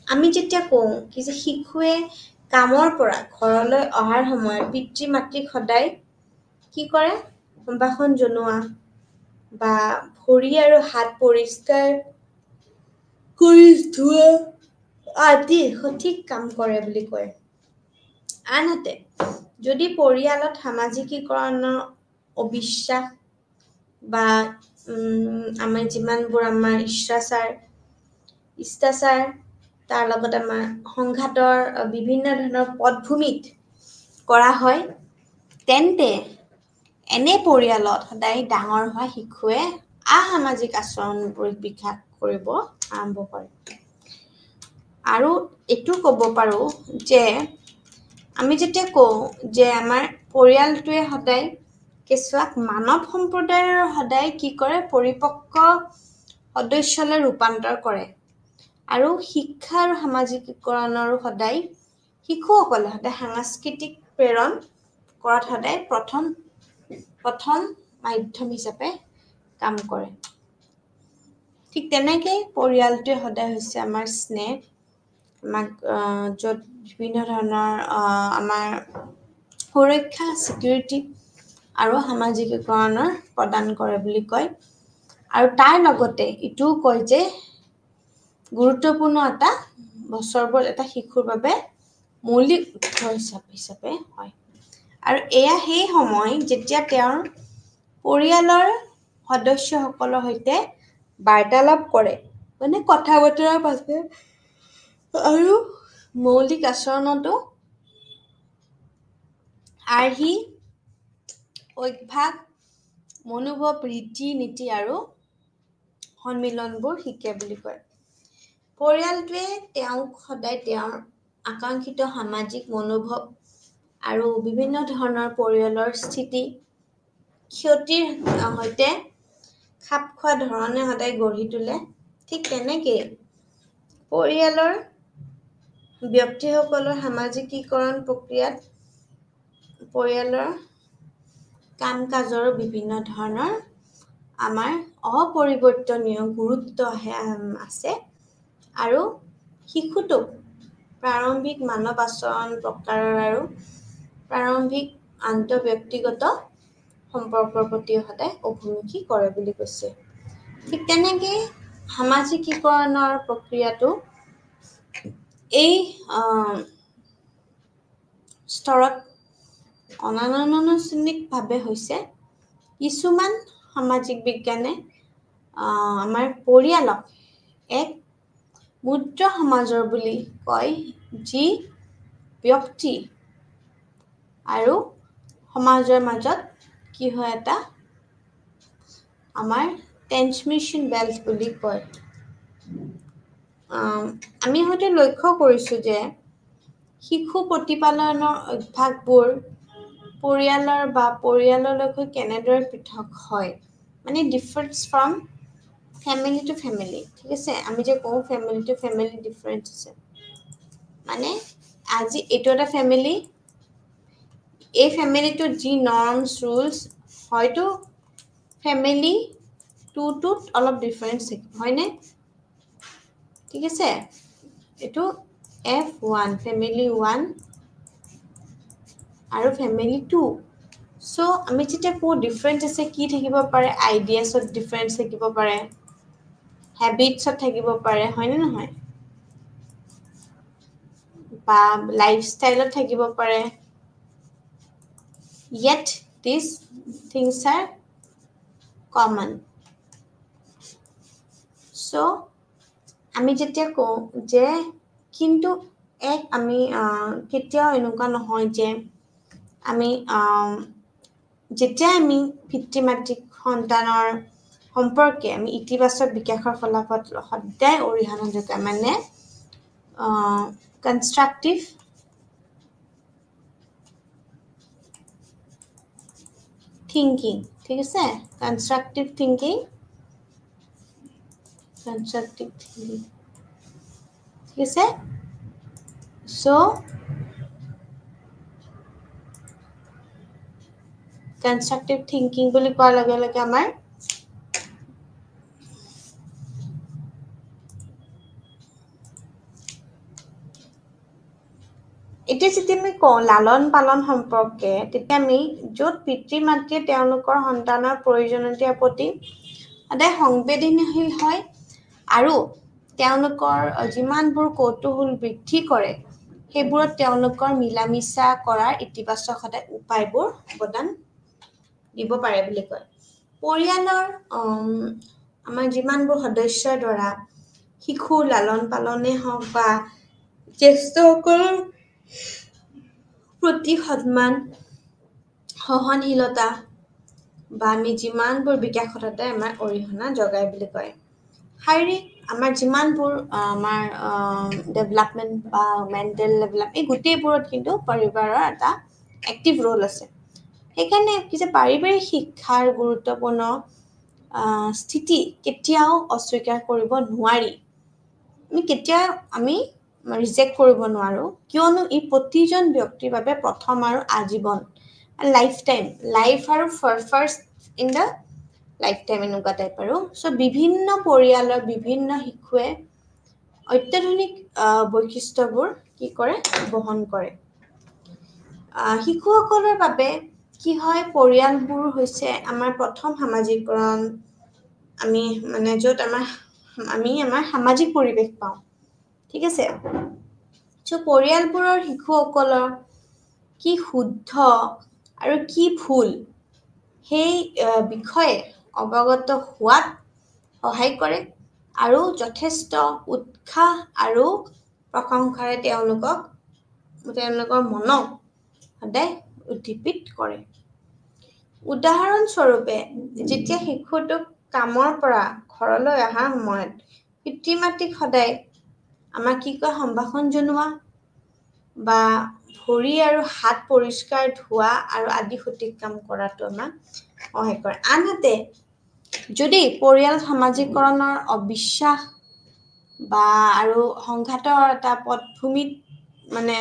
আমি যেতিয়া কওঁ কি যে শিশুৱে কামৰ পৰা ঘৰলৈ অহাৰ সময়ত পিতৃ মাতৃক সদায় কি কৰে সম্ভাষণ জনোৱা বা ভৰি আৰু হাত পৰিষ্কাৰ কৰি ধোৱা আদি সঠিক কাম কৰে বুলি কয় আনহাতে যদি পৰিয়ালত সামাজিকীকৰণৰ অবিশ্বাস বা আমাৰ যিমানবোৰ আমাৰ ইষ্টাচাৰ তাৰ লগত আমাৰ সংঘাতৰ বিভিন্ন ধৰণৰ পটভূমিত কৰা হয় তেন্তে এনে পৰিয়ালত সদায় ডাঙৰ হোৱা শিশুৱে আসামাজিক আচৰণবোৰ বিকাশ কৰিব আৰম্ভ কৰে আৰু এইটো ক'ব পাৰো যে আমি যেতিয়া কওঁ যে আমাৰ পৰিয়ালটোৱে সদায় কেঁচুৱাক মানৱ সম্প্ৰদায়ৰ সদায় কি কৰে পৰিপক্ক সদস্যলৈ ৰূপান্তৰ কৰে আৰু শিক্ষা আৰু সামাজিকীকৰণৰো সদায় শিশুসকলে সদায় সাংস্কৃতিক প্ৰেৰণ কৰাত সদায় প্ৰথম মাধ্যম হিচাপে কাম কৰে ঠিক তেনেকৈ পৰিয়ালটোৱে সদায় হৈছে আমাৰ স্নেহ আমাক য'ত বিভিন্ন ধৰণৰ আমাৰ সুৰক্ষা সিকিউৰিটি আৰু সামাজিকীকৰণৰ প্ৰদান কৰে বুলি কয় আৰু তাৰ লগতে ইটোও কয় যে গুৰুত্বপূৰ্ণ এটা বছৰবোৰ এটা শিশুৰ বাবে মৌলিক উৎস হিচাপে হয় আৰু এয়া সেই সময় যেতিয়া তেওঁৰ পৰিয়ালৰ সদস্যসকলৰ সৈতে বাৰ্তালাপ কৰে মানে কথা বতৰা পাতে আৰু মৌলিক আচৰণতো আৰ্হি অভ্যাস মনোভাৱ ৰীতি নীতি আৰু সন্মিলনবোৰ শিকে বুলি কয় পৰিয়ালটোৱে তেওঁক সদায় তেওঁৰ আকাংক্ষিত সামাজিক মনোভাৱ আৰু বিভিন্ন ধৰণৰ পৰিয়ালৰ স্থিতি ক্ষতিৰ সৈতে খাপ খোৱা ধৰণে সদায় গঢ়ি তোলে ঠিক তেনেকৈ পৰিয়ালৰ ব্যক্তিসকলৰ সামাজিকীকৰণ প্ৰক্ৰিয়াত পৰিয়ালৰ কাম কাজৰো বিভিন্ন ধৰণৰ আমাৰ অপৰিৱৰ্তনীয় গুৰুত্ব আছে আৰু শিশুটোক প্ৰাৰম্ভিক মানৱ আচৰণ প্ৰকাৰৰ আৰু প্ৰাৰম্ভিক আন্তঃব্যক্তিগত সম্পৰ্কৰ প্ৰতি সদায় অভিমুখী কৰে বুলি কৈছে ঠিক তেনেকৈ সামাজিকীকৰণৰ প্ৰক্ৰিয়াটো এই স্তৰত অনানুষ্ঠানিকভাৱে হৈছে কিছুমান সামাজিক বিজ্ঞানে আমাৰ পৰিয়ালক এক মুদ্ৰা সমাজৰ বুলি কয় যি ব্যক্তি আৰু সমাজৰ মাজত কি হয় এটা আমাৰ ট্ৰেন্সমিশ্যন বেল্ট বুলি কয় আমি হয়তো লক্ষ্য কৰিছোঁ যে শিশু প্ৰতিপালনৰ অভ্যাসবোৰ পৰিয়াললৈকে কেনেদৰে পৃথক হয় মানে difference from family to family ঠিক আছে আমি যে কওঁ ফেমিলি টু ফেমিলি ডিফাৰেন্স আছে মানে আজি এইটো এটা ফেমিলি এই ফেমিলিটোত যি নৰ্মছ ৰুলছ হয়তো ফেমিলি টুটোত অলপ ডিফাৰেন্স থাকিব হয়নে ঠিক আছে এইটো F1 ফেমিলি 1 আৰু ফেমিলি 2 সো আমি যেতিয়া কো ডিফাৰেন্স আছে কি থাকিব পাৰে আইডিয়াছত ডিফাৰেন্স থাকিব পাৰে হ্যাবিটছত থাকিব পাৰে হয়নে নহয় বা লাইফষ্টাইলত থাকিব পাৰে yet these things are common so আমি যেতিয়া কওঁ যে কিন্তু এক আমি কেতিয়াও এনেকুৱা নহয় যে আমি যেতিয়া আমি পিতৃ মাতৃক সন্তানৰ সম্পৰ্কে আমি ইতিবাচক বিকাশৰ ফলাফল সদায় অৰিহণা যোগায় মানে কনষ্ট্ৰাক্টিভ থিংকিং ঠিক আছে কনষ্ট্ৰাক্টিভ থিংকিং ঠিক আছে সো কনষ্ট্ৰাক্টিভ থিংকিং বুলি কোৱাৰ লগে লগে আমাৰ এতিয়া যেতিয়া আমি কওঁ লালন পালন সম্পৰ্কে তেতিয়া আমি য'ত পিতৃ মাতৃয়ে তেওঁলোকৰ সন্তানৰ প্ৰয়োজনীয়তাৰ প্ৰতি সদায় সংবেদনশীল হয় আৰু তেওঁলোকৰ যিমানবোৰ কৌতূহল বৃদ্ধি কৰে সেইবোৰত তেওঁলোকৰ মিলামিছা কৰাৰ ইতিবাচক সদায় উপায়বোৰ অৱদান দিব পাৰে বুলি কয় পৰিয়ালৰ আমাৰ যিমানবোৰ সদস্যৰ দ্বাৰা শিশুৰ লালন পালনে হওক বা জ্যেষ্ঠসকলৰ প্ৰতি সন্মান সহনশীলতা বা আমি যিমানবোৰ বিকাশতে আমাৰ অৰিহণা যোগায় বুলি কয় শাৰীৰিক আমাৰ যিমানবোৰ আমাৰ ডেভেলপমেণ্ট বা মেণ্টেল ডেভেলপ এই গোটেইবোৰত কিন্তু পৰিবাৰৰ এটা এক্টিভ ৰোল আছে সেইকাৰণে কি যে পাৰিবাৰিক শিক্ষাৰ গুৰুত্বপূৰ্ণ স্থিতি কেতিয়াও অস্বীকাৰ কৰিব নোৱাৰি আমি ৰিজেক্ট কৰিব নোৱাৰো কিয়নো ই প্ৰতিজন ব্যক্তিৰ বাবে প্ৰথম আৰু আজীৱন লাইফ টাইম লাইফ আৰু first in the life time এনেকুৱা টাইপ আৰু সো বিভিন্ন পৰিয়ালৰ বিভিন্ন শিশুৱে অত্যাধুনিক বৈশিষ্ট্যবোৰ কি কৰে বহন কৰে শিশুসকলৰ বাবে কি হয় পৰিয়ালবোৰ হৈছে আমাৰ প্ৰথম সামাজিকৰণ আমি মানে য'ত আমাৰ সামাজিক পৰিৱেশ পাওঁ ঠিক আছে সো পৰিয়ালবোৰৰ শিশুসকলৰ কি শুদ্ধ আৰু কি ভুল সেই বিষয়ে অৱগত হোৱাত সহায় কৰে আৰু যথেষ্ট উৎসাহ আৰু প্ৰশংসাৰে তেওঁলোকৰ মনক সদায় উদ্দীপিত কৰে উদাহৰণস্বৰূপে যেতিয়া শিশুটোক কামৰ পৰা ঘৰলৈ অহাৰ সময়ত পিতৃ মাতৃক সদায় আমাৰ কি কয় সম্ভাষণ জনোৱা বা ভৰি আৰু হাত পৰিষ্কাৰ ধোৱা আৰু আদি সঠিক কাম কৰাটো আমাক সহায় কৰে আনহাতে যদি পৰিয়াল সামাজিকৰণৰ অবিশ্বাস বা আৰু সংঘাতৰ এটা পটভূমিত মানে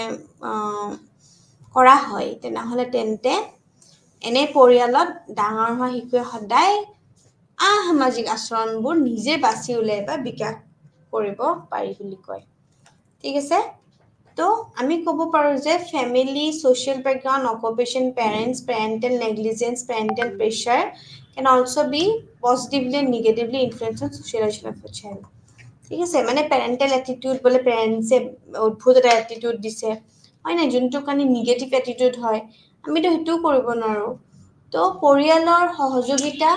কৰা হয় তেনেহ'লে তেন্তে এনে পৰিয়ালত ডাঙৰ হোৱা শিশুৱে সদায় সামাজিক আচৰণবোৰ নিজে বাছি উলিয়াই বা বিকাশ কৰিব পাৰি বুলি কয় ঠিক আছে তো আমি ক'ব পাৰোঁ যে family social background occupation parents parental negligence parental pressure can also be positively and negatively influence on socialization of a child ঠিক আছে মানে পেৰেণ্টেল এটিটিউড বোলে পেৰেণ্টছে উদ্ভুত এটা এটিটিউড দিছে হয় না যোনটো কাৰণে নিগেটিভ এটিটিউড হয় আমিতো হেতু কৰিব নোৱাৰো তো পৰিয়ালৰ সহযোগিতা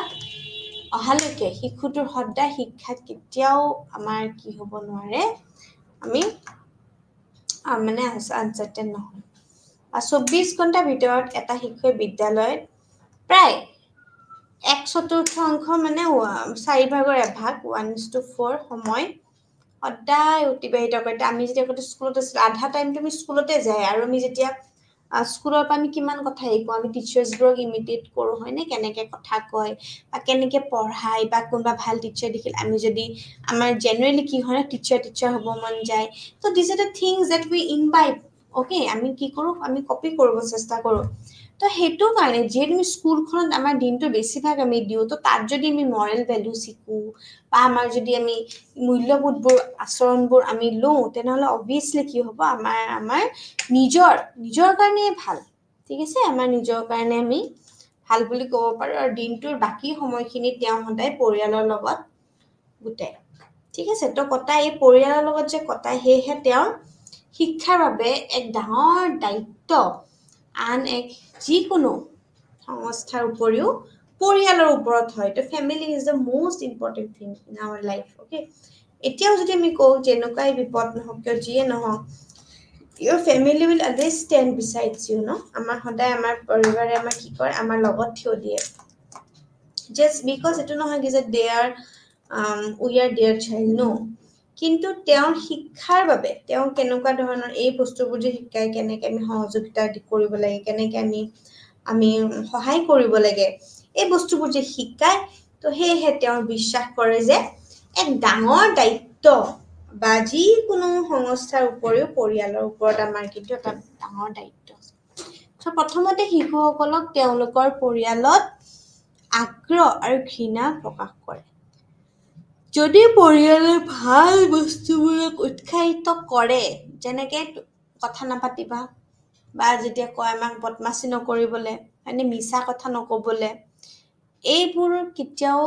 অহালৈকে শিশুটোৰ সদায় শিক্ষাত কেতিয়াও আমাৰ কি হ'ব নোৱাৰে আমি মানে আনচাৰ্টেন নহয় 24 ঘণ্টাৰ ভিতৰত এটা শিশুৱে বিদ্যালয়ত প্ৰায় 1/4 মানে 4/1 1:4 সময় সদায় অতিবাহিত কৰে আমি যেতিয়া স্কুলত আছিল আধা টাইম তুমি স্কুলতে যায় আৰু আমি যেতিয়া স্কুলৰ পৰা আমি কিমান কথা শিকো আমি টিচাৰ্ছবোৰক ইমিটেট কৰোঁ হয়নে কেনেকৈ কথা কয় বা কেনেকৈ পঢ়ায় বা কোনোবা ভাল টিচাৰ দেখিল আমি যদি আমাৰ জেনেৰেলি কি হয় টিচাৰ হ'ব মন যায় তো these are the things that we invite okay আমি কি কৰোঁ আমি কপি কৰিব চেষ্টা কৰোঁ তো সেইটো কাৰণে যে তুমি স্কুলখনত আমাৰ দিনটো বেছিভাগ আমি দিওঁ তো তাত যদি আমি মৰেল ভেলু শিকোঁ বা আমাৰ যদি আমি মূল্যবোধবোৰ আচৰণবোৰ আমি লওঁ তেনেহ'লে অবভিয়াছলি কি হ'ব আমাৰ নিজৰ কাৰণে ভাল ঠিক আছে আমাৰ নিজৰ কাৰণে আমি ভাল বুলি ক'ব পাৰোঁ আৰু দিনটোৰ বাকী সময়খিনি তেওঁ সদায় পৰিয়ালৰ লগত গোটায় ঠিক আছে তো কটাই এই পৰিয়ালৰ লগত যে কটাই সেয়েহে তেওঁৰ শিক্ষাৰ বাবে এক ডাঙৰ দায়িত্ব আন এক যিকোনো সংস্থাৰ উপৰিও পৰিয়ালৰ ওপৰত হয় তো family is the most important thing in our life okay এতিয়াও যদি আমি কওঁ যেনেকুৱাই বিপদ নহওক কিয় যিয়ে নহওক your family will always stand beside you no আমাৰ সদায় আমাৰ পৰিবাৰে আমাৰ কি কৰে আমাৰ লগত থিয় দিয়ে just because এটো নহয় কি যে they are we are their child no কিন্তু তেওঁৰ শিক্ষাৰ বাবে তেওঁ কেনেকুৱা ধৰণৰ এই বস্তুবোৰ যে শিকাই কেনেকৈ আমি সহযোগিতা কৰিব লাগে কেনেকৈ আমি সহায় কৰিব লাগে এই বস্তুবোৰ যে শিকায় তো হেহে তেওঁৰ বিশ্বাস কৰে যে এক ডাঙৰ দায়িত্ব বা যিকোনো সংস্থাৰ উপৰিও পৰিয়ালৰ ওপৰত আমাৰ কিন্তু এটা ডাঙৰ দায়িত্ব আছে প্ৰথমতে শিশুসকলক তেওঁলোকৰ পৰিয়ালত আগ্ৰহ আৰু ঘৃণা প্ৰকাশ কৰে যদি পৰিয়ালে ভাল বস্তুবোৰক উৎসাহিত কৰে যেনেকে কথা নাপাতিবা বা যেতিয়া কয় আমাক বদমাছি নকৰিবলে মানে মিছা কথা নকবলে এইবোৰ কেতিয়াও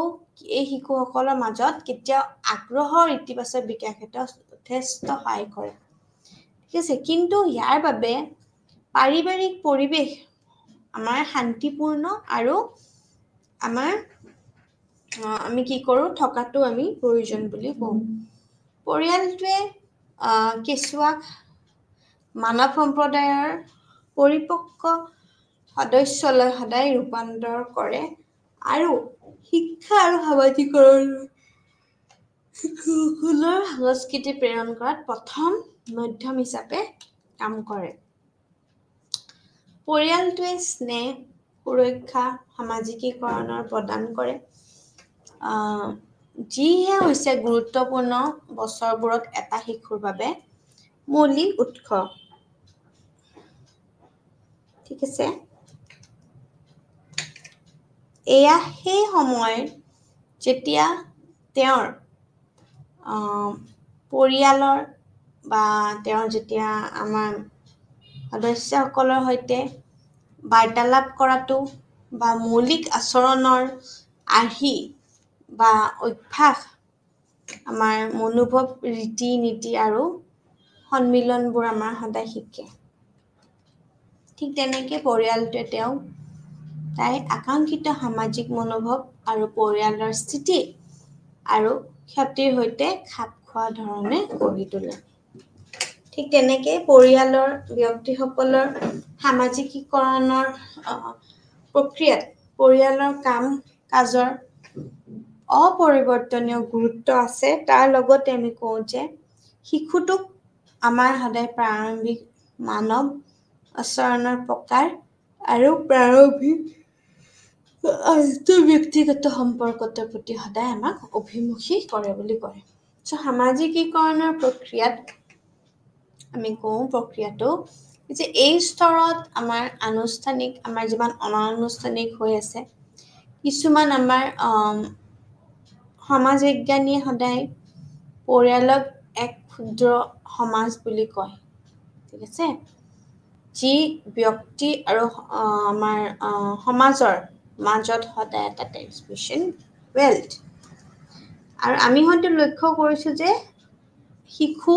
এই শিশুসকলৰ মাজত কেতিয়াও আগ্ৰহৰ ইতিবাচক বিকাশত যথেষ্ট সহায় কৰে ঠিক আছে কিন্তু ইয়াৰ বাবে পাৰিবাৰিক পৰিৱেশ আমাৰ শান্তিপূৰ্ণ আৰু আমাৰ আমি কি কৰো থকাটো আমি প্ৰয়োজন বুলি কওঁ পৰিয়ালটোৱে কেঁচুৱাক মানৱ সম্প্ৰদায়ৰ পৰিপক্ক সদস্যলৈ সদায় ৰূপান্তৰ কৰে আৰু শিক্ষা আৰু সামাজিকৰণ শিশুসকলৰ সংস্কৃতি প্ৰেৰণ কৰাত প্ৰথম মাধ্যম হিচাপে কাম কৰে পৰিয়ালটোৱে স্নেহ সুৰক্ষা সামাজিকীকৰণৰ প্ৰদান কৰে যিহে হৈছে গুৰুত্বপূৰ্ণ বছৰবোৰত এটা শিশুৰ বাবে মৌলিক উৎস ঠিক আছে এয়া সেই সময় যেতিয়া তেওঁৰ পৰিয়ালৰ বা তেওঁৰ যেতিয়া আমাৰ সদস্যসকলৰ সৈতে বাৰ্তালাপ কৰাটো বা মৌলিক আচৰণৰ আৰ্হি বা অভ্যাস আমাৰ মনোভাৱ ৰীতি নীতি আৰু সন্মিলনবোৰ আমাৰ সদায় শিকে ঠিক তেনেকৈ পৰিয়ালটোৱে তেওঁ তাই আকাংক্ষিত সামাজিক মনোভাৱ আৰু পৰিয়ালৰ স্থিতি আৰু ক্ষতিৰ সৈতে খাপ খোৱা ধৰণে গঢ়ি তোলে ঠিক তেনেকৈ পৰিয়ালৰ ব্যক্তিসকলৰ সামাজিকীকৰণৰ প্ৰক্ৰিয়াত পৰিয়ালৰ কাম কাজৰ অপৰিৱৰ্তনীয় গুৰুত্ব আছে তাৰ লগতে আমি কওঁ যে শিশুটোক আমাৰ সদায় প্ৰাৰম্ভিক মানৱ আচৰণৰ প্ৰকাৰ আৰু প্ৰাৰম্ভিক ব্যক্তিগত সম্পৰ্কটোৰ প্ৰতি সদায় আমাক অভিমুখী কৰে বুলি কয় সামাজিকীকৰণৰ প্ৰক্ৰিয়াত আমি কওঁ প্ৰক্ৰিয়াটো যে এই স্তৰত আমাৰ আনুষ্ঠানিক আমাৰ যিমান অনানুষ্ঠানিক হৈ আছে কিছুমান আমাৰ সমাজ বিজ্ঞানীয়ে সদায় পৰিয়ালক এক ক্ষুদ্ৰ সমাজ বুলি কয় ঠিক আছে যি ব্যক্তি আৰু আমাৰ সমাজৰ মাজত সদায় এটা ট্ৰান্সমিশ্যন ৱেল্থ আৰু আমি হয়তো লক্ষ্য কৰিছোঁ যে শিশু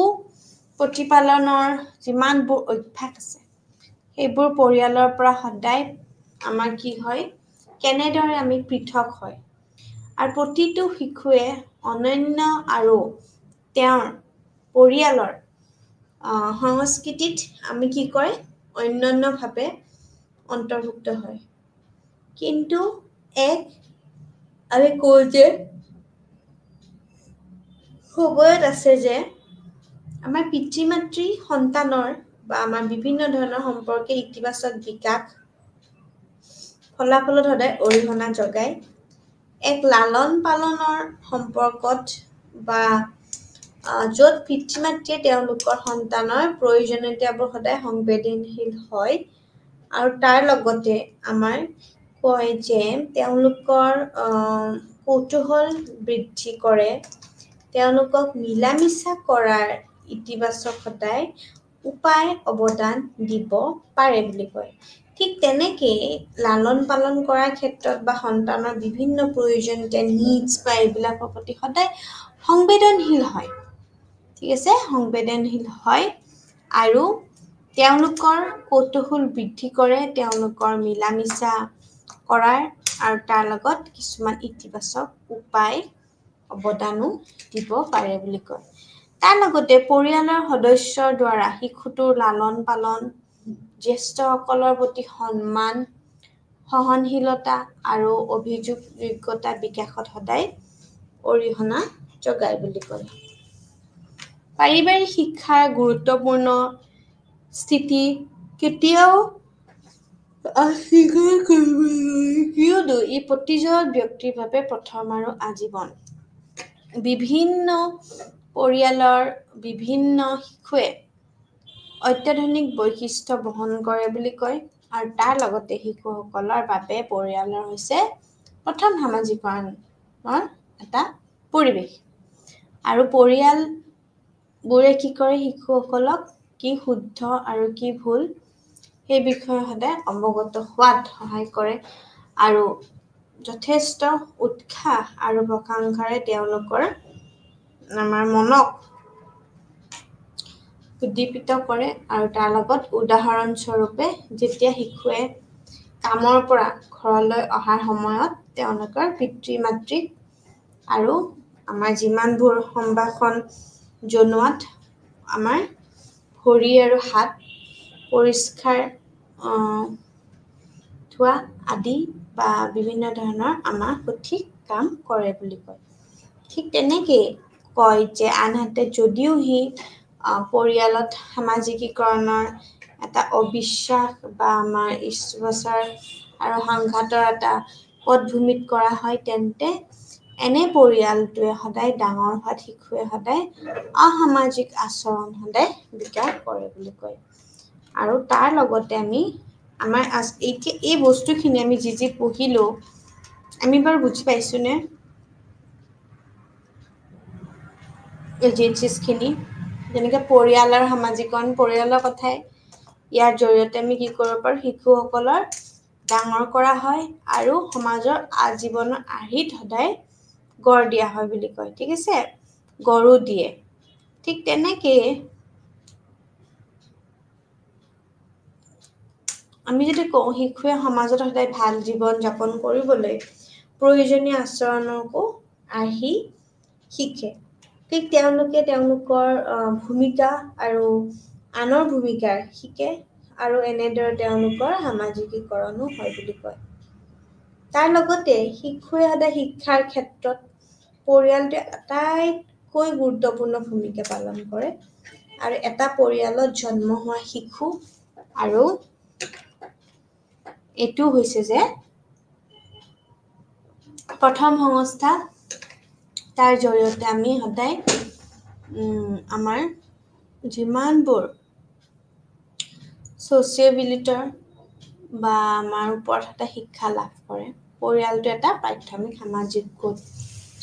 প্ৰতিপালনৰ যিমানবোৰ অভ্যাস আছে সেইবোৰ পৰিয়ালৰ পৰা সদায় আমাৰ কি হয় কেনেদৰে আমি পৃথক হয় আৰু প্ৰতিটো শিশুৱে অনন্য আৰু তেওঁৰ পৰিয়ালৰ সংস্কৃতিত আমি কি কয় অন্যান্যভাৱে অন্তৰ্ভুক্ত হয় কিন্তু এক আমি কওঁ যে সময়ত আছে যে আমাৰ পিতৃ মাতৃ সন্তানৰ বা আমাৰ বিভিন্ন ধৰণৰ সম্পৰ্কে ইতিবাচক বিকাশ ফলাফলত সদায় অৰিহণা যোগায় এক লালন পালনৰ সম্পৰ্কত বা য'ত পিতৃ মাতৃয়ে তেওঁলোকৰ সন্তানৰ প্ৰয়োজনীয়তাবোৰ সদায় সংবেদনশীল হয় আৰু তাৰ লগতে আমাৰ কয় যে তেওঁলোকৰ কৌতূহল বৃদ্ধি কৰে তেওঁলোকক মিলা মিছা কৰাৰ ইতিবাচক সদায় উপায় অৱদান দিব পাৰে বুলি কয় ঠিক তেনেকৈ লালন পালন কৰাৰ ক্ষেত্ৰত বা সন্তানৰ বিভিন্ন প্ৰয়োজনীয়তা নিডছ বা এইবিলাকৰ প্ৰতি সদায় সংবেদনশীল হয় ঠিক আছে সংবেদনশীল হয় আৰু তেওঁলোকৰ কৌতূহল বৃদ্ধি কৰে তেওঁলোকৰ মিলা মিছা কৰাৰ আৰু তাৰ লগত কিছুমান ইতিবাচক উপায় অৱদানো দিব পাৰে বুলি কয় তাৰ লগতে পৰিয়ালৰ সদস্যৰ দ্বাৰা শিশুটোৰ লালন পালন জ্যেষ্ঠসকলৰ প্ৰতি সন্মান সহনশীলতা আৰু অভিযোগযোগ্যতা বিকাশত সদায় অৰিহণা যোগায় বুলি কয় পাৰিবাৰিক শিক্ষাৰ গুৰুত্বপূৰ্ণ স্থিতি কেতিয়াও অস্বীকাৰ কৰিব নোৱাৰি কিয়নো ই প্ৰতিজন ব্যক্তিৰ বাবে প্ৰথম আৰু আজীৱন বিভিন্ন পৰিয়ালৰ বিভিন্ন শিশুৱে অত্যাধুনিক বৈশিষ্ট্য বহন কৰে বুলি কয় আৰু তাৰ লগতে শিশুসকলৰ বাবে পৰিয়ালৰ হৈছে প্ৰথম সামাজিকৰণৰ এটা পৰিৱেশ আৰু পৰিয়ালবোৰে কি কৰে শিশুসকলক কি শুদ্ধ আৰু কি ভুল সেই বিষয়ে সদায় অৱগত হোৱাত সহায় কৰে আৰু যথেষ্ট উৎসাহ আৰু প্ৰকাংশাৰে তেওঁলোকৰ আমাৰ মনক উদ্দীপিত কৰে আৰু তাৰ লগত উদাহৰণস্বৰূপে যেতিয়া শিশুৱে কামৰ পৰা ঘৰলৈ অহাৰ সময়ত তেওঁলোকৰ পিতৃ মাতৃক আৰু আমাৰ যিমানবোৰ সম্ভাষণ জনোৱাত আমাৰ ভৰি আৰু হাত পৰিষ্কাৰ থোৱা আদি বা বিভিন্ন ধৰণৰ আমাৰ সঠিক কাম কৰে বুলি কয় ঠিক তেনেকৈ কয় যে আনহাতে যদিও সি পৰিয়ালত সামাজিকীকৰণৰ এটা অবিশ্বাস বা আমাৰ ইচ্ছাচাৰ আৰু সংঘাতৰ এটা পটভূমিত কৰা হয় তেন্তে এনে পৰিয়ালটোৱে সদায় ডাঙৰ হোৱাত শিশুৱে সদায় অসামাজিক আচৰণ সদায় বিকাশ কৰে বুলি কয় আৰু তাৰ লগতে আমি আমাৰ এতিয়া এই বস্তুখিনি আমি যি পঢ়িলোঁ আমি বাৰু বুজি পাইছোঁনে এজেঞ্চিছখিনি যেনেকৈ পৰিয়াল আৰু সামাজিকৰণ পৰিয়ালৰ কথাই ইয়াৰ জৰিয়তে আমি কি কৰিব পাৰোঁ শিশুসকলৰ ডাঙৰ কৰা হয় আৰু সমাজৰ আজীৱনৰ আৰ্হিত সদায় গঢ় দিয়া হয় বুলি কয় ঠিক আছে গঢ়ো দিয়ে ঠিক তেনেকৈ আমি যদি কওঁ শিশুৱে সমাজত সদায় ভাল জীৱন যাপন কৰিবলৈ প্ৰয়োজনীয় আচৰণকো আৰ্হি শিকে ঠিক তেওঁলোকে তেওঁলোকৰ ভূমিকা আৰু আনৰ ভূমিকাৰ শিকে আৰু এনেদৰে তেওঁলোকৰ সামাজিকীকৰণো হয় বুলি কয় তাৰ লগতে শিশুৱে সদায় শিক্ষাৰ ক্ষেত্ৰত পৰিয়ালটোৱে আটাইতকৈ গুৰুত্বপূৰ্ণ ভূমিকা পালন কৰে আৰু এটা পৰিয়ালত জন্ম হোৱা শিশু আৰু এইটো হৈছে যে প্ৰথম সংস্থা তাৰ জৰিয়তে আমি সদায় আমাৰ যিমানবোৰ ছ'চিয়েবিলিটৰ বা আমাৰ ওপৰত এটা শিক্ষা লাভ কৰে পৰিয়ালটো এটা প্ৰাথমিক সামাজিক গোট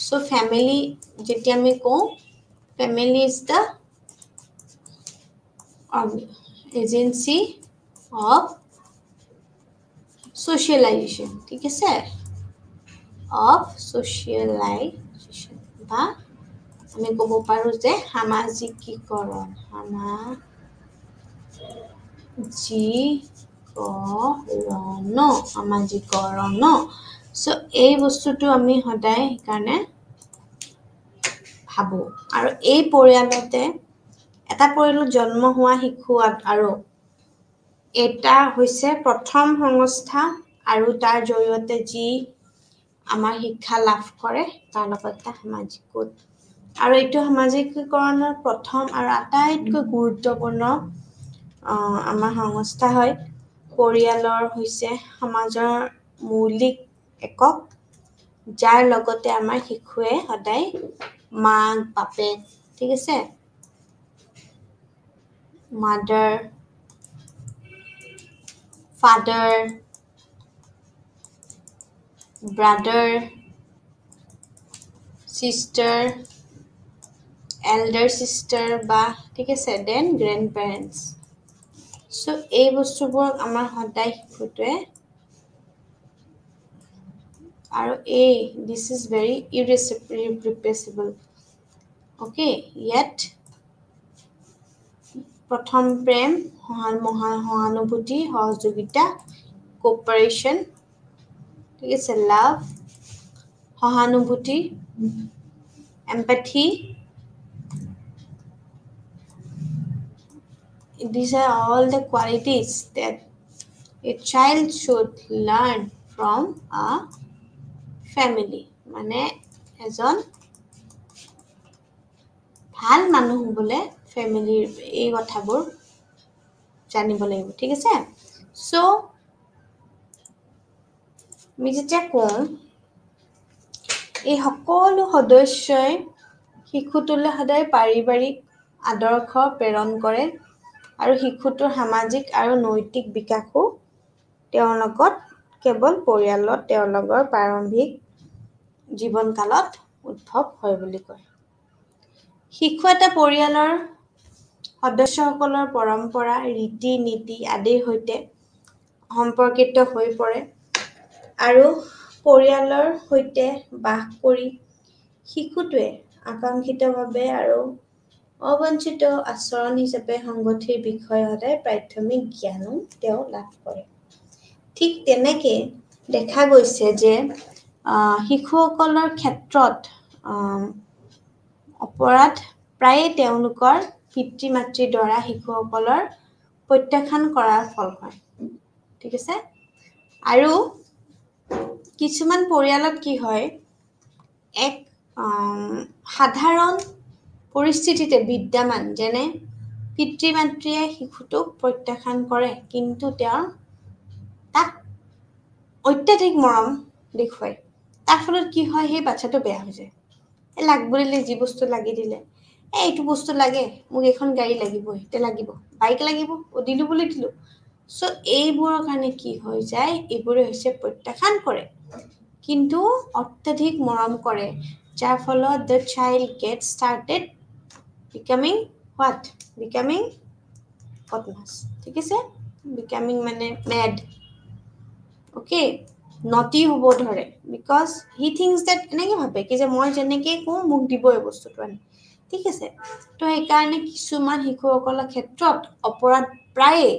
চ' ফেমিলি যেতিয়া আমি কওঁ family is the agency of socialization ঠিক আছে অফ socialization বা আমি ক'ব পাৰোঁ যে সামাজিকীকৰণ সামাজিকৰণ চ' এই বস্তুটো আমি সদায় সেইকাৰণে ভাবোঁ আৰু এই পৰিয়ালতে এটা পৰিয়ালত জন্ম হোৱা শিশু আৰু এটা হৈছে প্ৰথম সংস্থা আৰু তাৰ জৰিয়তে যি আমাৰ শিক্ষা লাভ কৰে তাৰ লগত এটা সামাজিক গোট আৰু এইটো সামাজিকীকৰণৰ প্ৰথম আৰু আটাইতকৈ গুৰুত্বপূৰ্ণ আমাৰ সংস্থা হয় পৰিয়ালৰ হৈছে সমাজৰ মৌলিক একক যাৰ লগতে আমাৰ শিশুৱে সদায় মাক বাপেক ঠিক আছে mother father, brother, sister, elder sister বা ঠিক আছে then grandparents so এই বস্তুবোৰক আমাৰ সদায় শিশুটোৱে আৰু this is very irreplaceable okay yet প্ৰথম প্ৰেম সহানুভূতি সহযোগিতা কোঅপাৰেশ্যন ঠিক আছে লাভ সহানুভূতি empathy these are all the qualities that A child should learn from a family. মানে এজন ভাল মানুহ হ'বলে ফ্যামিলিৰ এই কথাবোৰ জানিব লাগিব ঠিক আছে সো আমি যেতিয়া কওঁ এই সকলো সদস্যই শিশুটোলৈ সদায় পাৰিবাৰিক আদৰ্শ প্ৰেৰণ কৰে আৰু শিশুটোৰ সামাজিক আৰু নৈতিক বিকাশো তেওঁৰ লগত কেৱল পৰিয়ালত তেওঁৰ লগৰ প্ৰাৰম্ভিক জীৱনকালত উদ্ভৱ হয় বুলি কয় শিশু এটা পৰিয়ালৰ সদস্যসকলৰ পৰম্পৰা ৰীতি নীতি আদিৰ সৈতে সম্পৰ্কিত হৈ পৰে আৰু পৰিয়ালৰ সৈতে বাস কৰি শিশুটোৱে আকাংক্ষিতভাৱে আৰু অবাঞ্ছিত আচৰণ হিচাপে সংগতিৰ বিষয়ে সদায় প্ৰাথমিক জ্ঞানো তেওঁ লাভ কৰে ঠিক তেনেকে দেখা গৈছে যে শিশুসকলৰ ক্ষেত্ৰত অপৰাধ প্ৰায়ে তেওঁলোকৰ পিতৃ মাতৃৰ দ্বাৰা শিশুসকলৰ প্ৰত্যাখ্যান কৰাৰ ফল হয় ঠিক আছে আৰু কিছুমান পৰিয়ালত কি হয় এক সাধাৰণ পৰিস্থিতিতে বিদ্যমান যেনে পিতৃ মাতৃয়ে শিশুটোক প্ৰত্যাখ্যান কৰে কিন্তু তেওঁৰ তাক অত্যাধিক মৰম দেখুৱায় তাৰ ফলত কি হয় সেই বাচ্চাটো বেয়া হৈ যায় লাগ বুলিলে যি বস্তু লাগি দিলে এইটো বস্তু লাগে মোক এখন গাড়ী লাগিবই তে লাগিব বাইক লাগিব দিলু বুলি দিলু সো এইবোৰৰ কাৰণে কি হৈ যায় এইবোৰে হৈছে প্ৰত্যাখ্যান কৰে কিন্তু অত্যাধিক মৰম কৰে যাৰ ফলত the child gets started becoming what becoming বদমাছ ঠিক আছে becoming মানে mad okay naughty হ'ব ধৰে because he thinks that এনেকে ভাবে কি যে মই যেনেকে কওঁ মোক দিব এই বস্তুটো আনি ঠিক আছে তো এই কাৰণে কিছুমান শিশুসকলৰ ক্ষেত্ৰত অপৰাধ প্ৰায়ে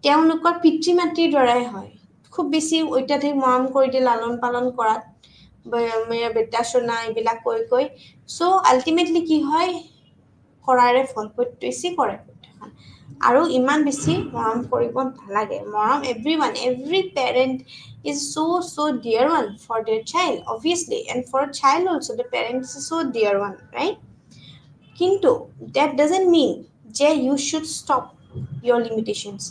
তেওঁলোকৰ পিতৃ মাতৃৰ দ্বাৰাই হয় খুব বেছি অত্যাধিক মৰম কৰি দি লালন পালন কৰাত মেৰা বেটা সোনা এইবিলাক কৈ সো আলটিমেটলি কি হয় কৰাৰে ফল বেছি কৰে আৰু ইমান বেছি মৰম কৰিব নালাগে মৰম every parent is so dear one for their child obviously and for a child also the parents is so dear one right কিন্তু that doesn't mean যে you should stop your limitations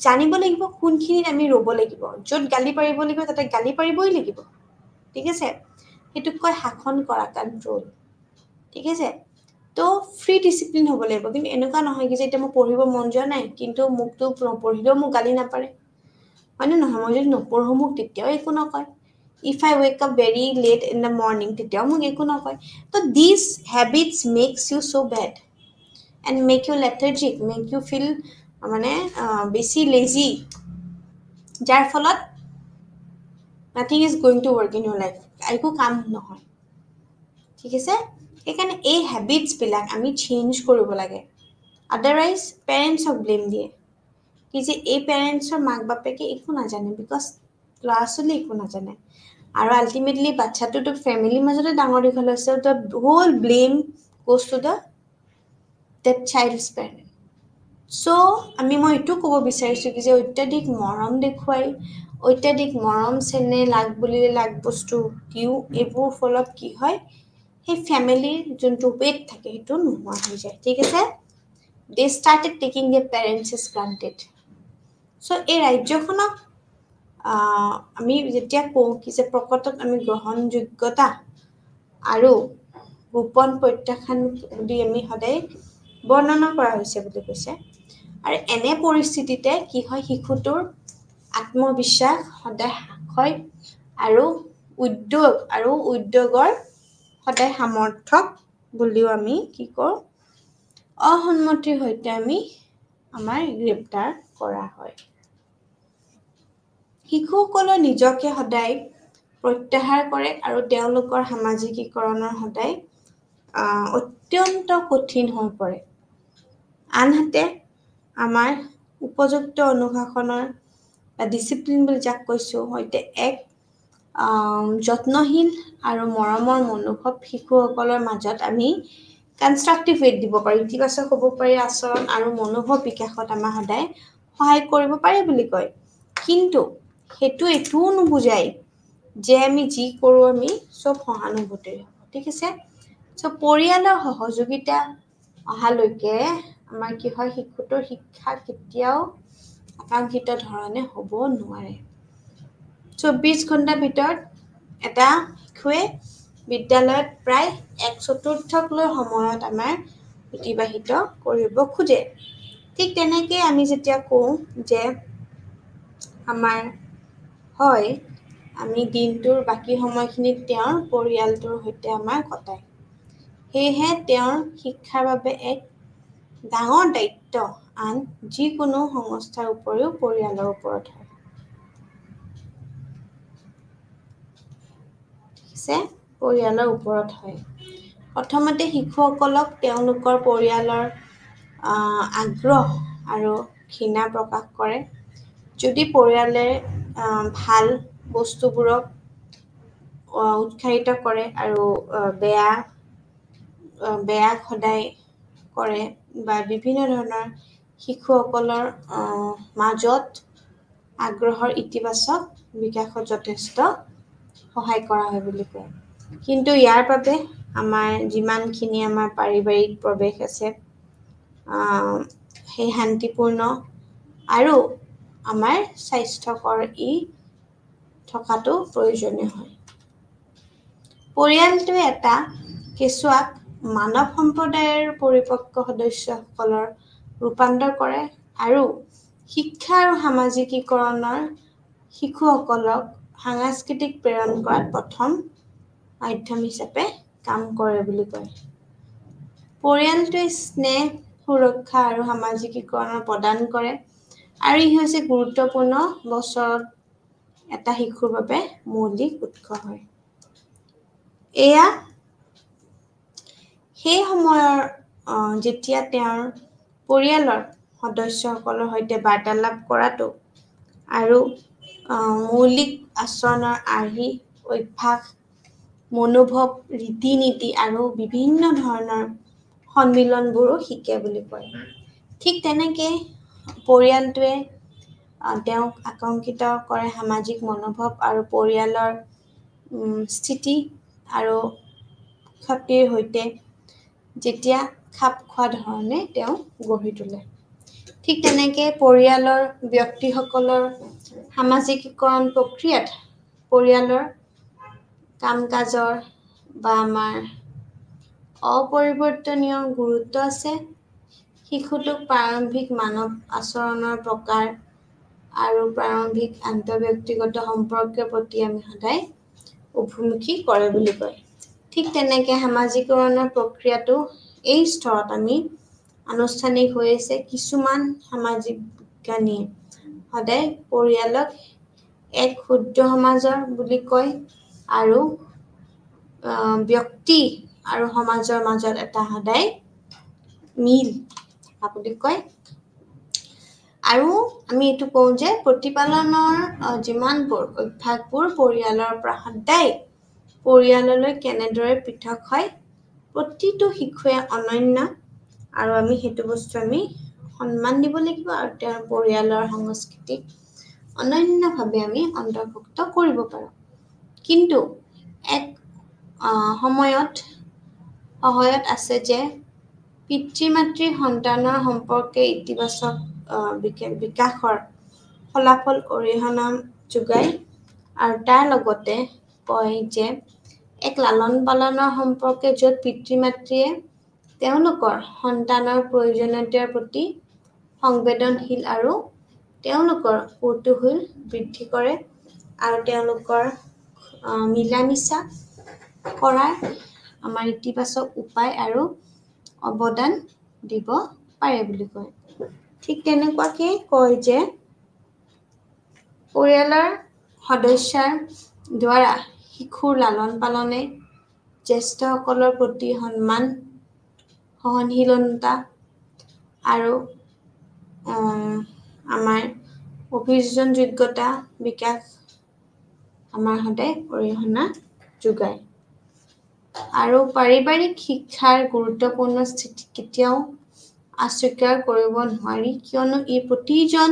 জানিব লাগিব কোনখিনিত আমি ৰব লাগিব যত গালি পাৰিব লাগিব তাতে গালি পাৰিবই লাগিব ঠিক আছে হেতু কয় শাসন কৰা কন্ট্ৰোল ঠিক আছে তো ফ্রি ডিসিপ্লিন হ'ব লাগিব কিন্তু এনেকা নহয় কি যে এটা মই পঢ়িব মন যোৱা নাই কিন্তু মোক তো পঢ়িলেও মোক গালি না পারে মানে নহয় মই যদি নপঢ়ো মোক তেতিয়াও একো নকয় if I wake up very late in the morning তেতিয়াও মোক একো নকয় তো these habits makes you so bad and make you lethargic make you feel মানে বেছি lazy যাৰ ফলত nothing is going to work in your life একো কাম নহয় ঠিক আছে এখানে এই হ্যাবিটস বিলাক আমি চেঞ্জ কৰিব লাগে আদাৰওয়াইজ প্যাৰেন্টস অফ ব্লেম দিয়ে কি যে এই প্যাৰেন্টসৰ মাক বাপেকে একো না জানে বিকজ ক্লাছলি একো না জানে আৰু আলটিমেটলি বাচ্চাটো তো ফ্যামিলি মাজতে ডাঙৰ দীঘল হৈছে তো whole blame goes to the that child's parent so আমি মই এটো ক'ব বিচাৰিছো কি যে অত্যাধিক মৰম দেখুৱাই অত্যাধিক মৰম চেনে লাগ বুলিলে লাগ বস্তু দিও এইবোৰ ফলত কি হয় সেই ফ্যামিলিৰ যোনটো weight থাকে হেতু নোহোৱা হৈ যায় ঠিক আছে they started taking their parents as granted so এই ৰাজ্যখনক আমি যেতিয়া কওঁ কি যে প্ৰকৃতত আমি গ্ৰহণযোগ্যতা আৰু গোপন প্ৰত্যাখ্যান দি আমি সদায় বৰ্ণনা কৰা হৈছে বুলি কৈছে আৰু এনে পৰিস্থিতিতে কি হয় শিশুটোৰ আত্মবিশ্বাস সদায় হয় আৰু উদ্যোগৰ সদায় সামৰ্থক বুলিও আমি কি কৰো অসন্মতিৰ হৈতে আমি আমাৰ গ্ৰেপ্তাৰ কৰা হয় শিশুসকলৰ নিজকে সদায় প্ৰত্যাহাৰ কৰে আৰু তেওঁলোকৰ সামাজিকীকৰণৰ সদায় অত্যন্ত কঠিন হৈ পৰে আনহাতে আমাৰ উপযুক্ত অনুশাসনৰ বা ডিসিপ্লিন বুলি যাক কৈছো হয়তে এক যত্নহীন আৰু মৰমৰ মনোভাৱ শিশুসকলৰ মাজত আমি কনস্ট্ৰাকটিভ ৱেট দিব পাৰি ইতিবাচক হ'ব পাৰি আচৰণ আৰু মনোভাৱ বিকাশত আমাৰ সদায় সহায় কৰিব পাৰে বুলি কয় কিন্তু সেইটো এইটোও নুবুজায় যে আমি যি কৰোঁ আমি চব সহানুভূতিৰে হ'ব ঠিক আছে পৰিয়ালৰ সহযোগিতা অহালৈকে আমাৰ কি হয় শিশুটোৰ শিক্ষা কেতিয়াও আকাংক্ষিত ধৰণে হ'ব নোৱাৰে 24 ঘণ্টাৰ ভিতৰত এটা শিশুৱে বিদ্যালয়ত প্ৰায় 1/4 লৈ সময়ত আমাৰ অতিবাহিত কৰিব খোজে ঠিক তেনেকৈ আমি যেতিয়া কওঁ যে আমাৰ হয় আমি দিনটোৰ বাকী সময়খিনিত তেওঁৰ পৰিয়ালটোৰ সৈতে আমাৰ কটায় সেয়েহে তেওঁৰ শিক্ষাৰ বাবে এক ডাঙৰ দায়িত্ব আন যিকোনো সংস্থাৰ উপৰিও পৰিয়ালৰ ওপৰত হয় পৰিয়ালৰ ওপৰত হয় প্ৰথমতে শিশুসকলক তেওঁলোকৰ পৰিয়ালৰ আগ্ৰহ আৰু ঘৃণা প্ৰকাশ কৰে যদি পৰিয়ালে ভাল বস্তুবোৰক উৎসাহিত কৰে আৰু বেয়া সদায় কৰে বা বিভিন্ন ধৰণৰ শিশুসকলৰ মাজত আগ্ৰহৰ ইতিবাচক বিকাশত যথেষ্ট সহায় কৰা হয় বুলি কয় কিন্তু ইয়াৰ বাবে আমাৰ যিমানখিনি আমাৰ পাৰিবাৰিক প্ৰৱেশ আছে সেই শান্তিপূৰ্ণ আৰু আমাৰ স্বাস্থ্যকৰ থকাটো প্ৰয়োজনীয় হয় পৰিয়ালটোৱে এটা কেঁচুৱাক মানৱ সম্প্ৰদায়ৰ পৰিপক্ক সদস্যসকলৰ ৰূপান্তৰ কৰে আৰু শিক্ষা আৰু সামাজিকীকৰণৰ শিশুসকলক সাংস্কৃতিক প্ৰেৰণ কৰাত প্ৰথম মাধ্যম হিচাপে কাম কৰে বুলি কয় পৰিয়ালটোৱে স্নেহ সুৰক্ষা আৰু সামাজিকীকৰণ প্ৰদান কৰে আৰু ই হৈছে গুৰুত্বপূৰ্ণ বছৰত এটা শিশুৰ বাবে মৌলিক উৎস হয় এয়া সেই সময়ৰ যেতিয়া তেওঁৰ পৰিয়ালৰ সদস্যসকলৰ সৈতে বাৰ্তালাপ কৰাটো আৰু মৌলিক আচৰণৰ আৰ্হি অভ্যাস মনোভাৱ ৰীতি নীতি আৰু বিভিন্ন ধৰণৰ সন্মিলনবোৰো শিকে বুলি কয় ঠিক তেনেকৈ পৰিয়ালটোৱে তেওঁক আকাংক্ষিত কৰে সামাজিক মনোভাৱ আৰু পৰিয়ালৰ স্থিতি আৰু ক্ষতিৰ সৈতে যেতিয়া খাপ খোৱা ধৰণে তেওঁ গঢ়ি তোলে ঠিক তেনেকৈ পৰিয়ালৰ ব্যক্তিসকলৰ সামাজিকীকৰণ প্ৰক্ৰিয়াত পৰিয়ালৰ কাম-কাজৰ বা আমাৰ অপৰিৱৰ্তনীয় গুৰুত্ব আছে শিশুটোক প্ৰাৰম্ভিক মানৱ আচৰণৰ প্ৰকাৰ আৰু প্ৰাৰম্ভিক আন্তঃব্যক্তিগত সম্পৰ্কৰ প্ৰতি আমি সদায় অভিমুখী কৰে বুলি কয় ঠিক তেনেকৈ সামাজিকীকৰণৰ প্ৰক্ৰিয়াটো এই স্তৰত আমি আনুষ্ঠানিক হৈ আছে কিছুমান সামাজিক বিজ্ঞানীয়ে সদায় পৰিয়ালক এক শুদ্ধ সমাজৰ বুলি কয় আৰু ব্যক্তি আৰু সমাজৰ মাজত এটা সদায় মিল বুলি কয় আৰু আমি এইটো কওঁ যে প্ৰতিপালনৰ যিমানবোৰ অভ্যাসবোৰ পৰিয়ালৰ পৰা সদায় পৰিয়াললৈ কেনেদৰে পৃথক হয় প্ৰতিটো শিশুৱে অনন্য আৰু আমি সেইটো বস্তু আমি সন্মান দিব লাগিব আৰু তেওঁৰ পৰিয়ালৰ সংস্কৃতিক অনন্যভাৱে আমি অন্তৰ্ভুক্ত কৰিব পাৰোঁ কিন্তু এক সহায়ত আছে যে পিতৃ-মাতৃৰ সন্তানৰ সম্পৰ্কে ইতিবাচক বিকাশৰ ফলাফল অৰিহণা যোগায় আৰু তাৰ লগতে কয় যে এক লালন পালনৰ সম্পৰ্কে য'ত পিতৃ-মাতৃয়ে তেওঁলোকৰ সন্তানৰ প্ৰয়োজনীয়তাৰ প্ৰতি সংবেদনশীল আৰু তেওঁলোকৰ কৌতূহল বৃদ্ধি কৰে আৰু তেওঁলোকৰ মিলা-মিছা কৰাৰ আমাৰ ইতিবাচক উপায় আৰু অৱদান দিব পাৰে বুলি কয় ঠিক তেনেকুৱাকে কয় যে পৰিয়ালৰ সদস্যৰ দ্বাৰা শিশুৰ লালন পালনে জ্যেষ্ঠসকলৰ প্ৰতি সন্মান সহনশীলতা আৰু আমাৰ অভিযোজনযোগ্যতা বিকাশ আমাৰ সদায় অৰিহণা যোগায় আৰু পাৰিবাৰিক শিক্ষাৰ গুৰুত্বপূৰ্ণ স্থিতি কেতিয়াও অস্বীকাৰ কৰিব নোৱাৰি কিয়নো ই প্ৰতিজন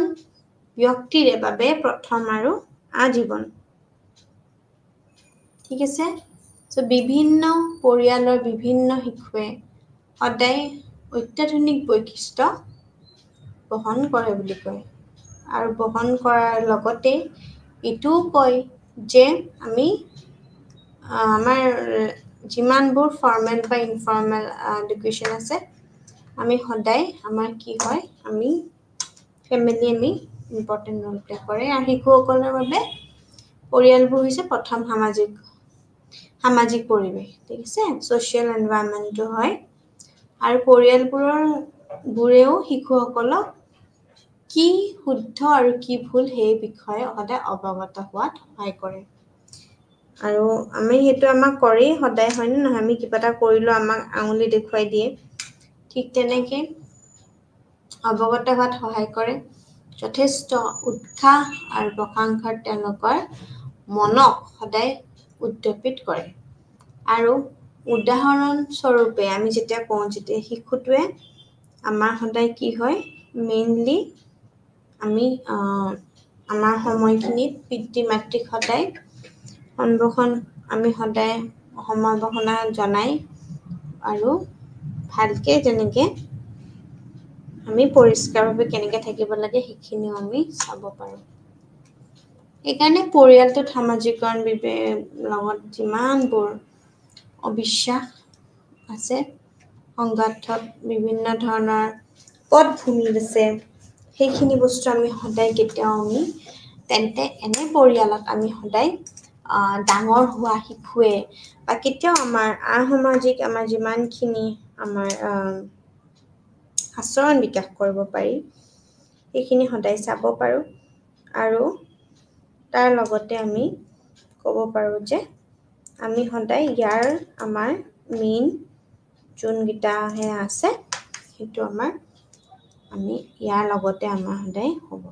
ব্যক্তিৰে বাবে প্ৰথম আৰু আজীৱন ঠিক আছে সো বিভিন্ন পৰিয়ালৰ বিভিন্ন শিশুৱে সদায় অত্যাধুনিক বৈশিষ্ট্য বহন কৰে বুলি কয় আৰু বহন কৰাৰ লগতে এটোও কয় যে আমি আমাৰ যিমানবোৰ ফৰ্মেল বা ইনফৰ্মেল এডুকেশ্যন আছে আমি সদায় আমাৰ কি হয় আমি ফ্যামিলি আমি ইম্পৰ্টেন্ট ৰোল প্লে কৰে আৰু শিশুসকলৰ বাবে পৰিয়ালবোৰ হৈছে প্ৰথম সামাজিক পৰিৱেশ ঠিক আছে সোশ্যাল এনভায়ৰনমেন্টটো হয় আৰু পৰিয়ালবোৰেও শিশুসকলক কি শুদ্ধ আৰু কি ভুল সেই বিষয়ে সদায় অৱগত হোৱাত সহায় কৰে আৰু আমি হেতু আমাক কৰি সদায় হয় না আমি কিবা এটা কৰিলো আমাক আঙুলি দেখুৱাই দিয়ে ঠিক তেনেকে অৱগত হোৱাত সহায় কৰে যথেষ্ট উৎসাহ আৰু প্ৰশংসাৰ তেওঁলোকৰ মনক সদায় উদ্দীপিত কৰে আৰু উদাহৰণ স্বৰূপে আমি যেতিয়া কওঁ যেতিয়া শিশুটোৱে আমাৰ সদায় কি হয় মেইনলি আমি আমাৰ সময়খিনিত পিতৃ মাতৃক সদায় সন্মুখন আমি সদায় সমবেদনা জনাই আৰু ভালকে যেনেকে আমি পৰিষ্কাৰভাৱে কেনেকে থাকিব লাগে সেইখিনিও আমি চাব পাৰো এইকাৰণে পৰিয়ালটোত সামাজিকৰণ লগত যিমানবোৰ অবিশ্বাস আছে সংঘাতত বিভিন্ন ধৰণৰ পদভূমি আছে সেইখিনি বস্তু আমি সদায় কেতিয়াও আমি তেন্তে এনে পৰিয়ালত আমি সদায় ডাঙৰ হোৱা শিশুৱে বা কেতিয়াও আমাৰ সামাজিক আমাৰ যিমানখিনি আমাৰ আচৰণ বিকাশ কৰিব পাৰি সেইখিনি সদায় চাব পাৰো আৰু তাৰ লগতে আমি ক'ব পাৰো যে আমি সদায় ইয়াৰ আমাৰ মেইন যোনগিটা হে আছে সেইটো আমাৰ আমি ইয়াৰ লগতে আমাৰ সদায় হ'ব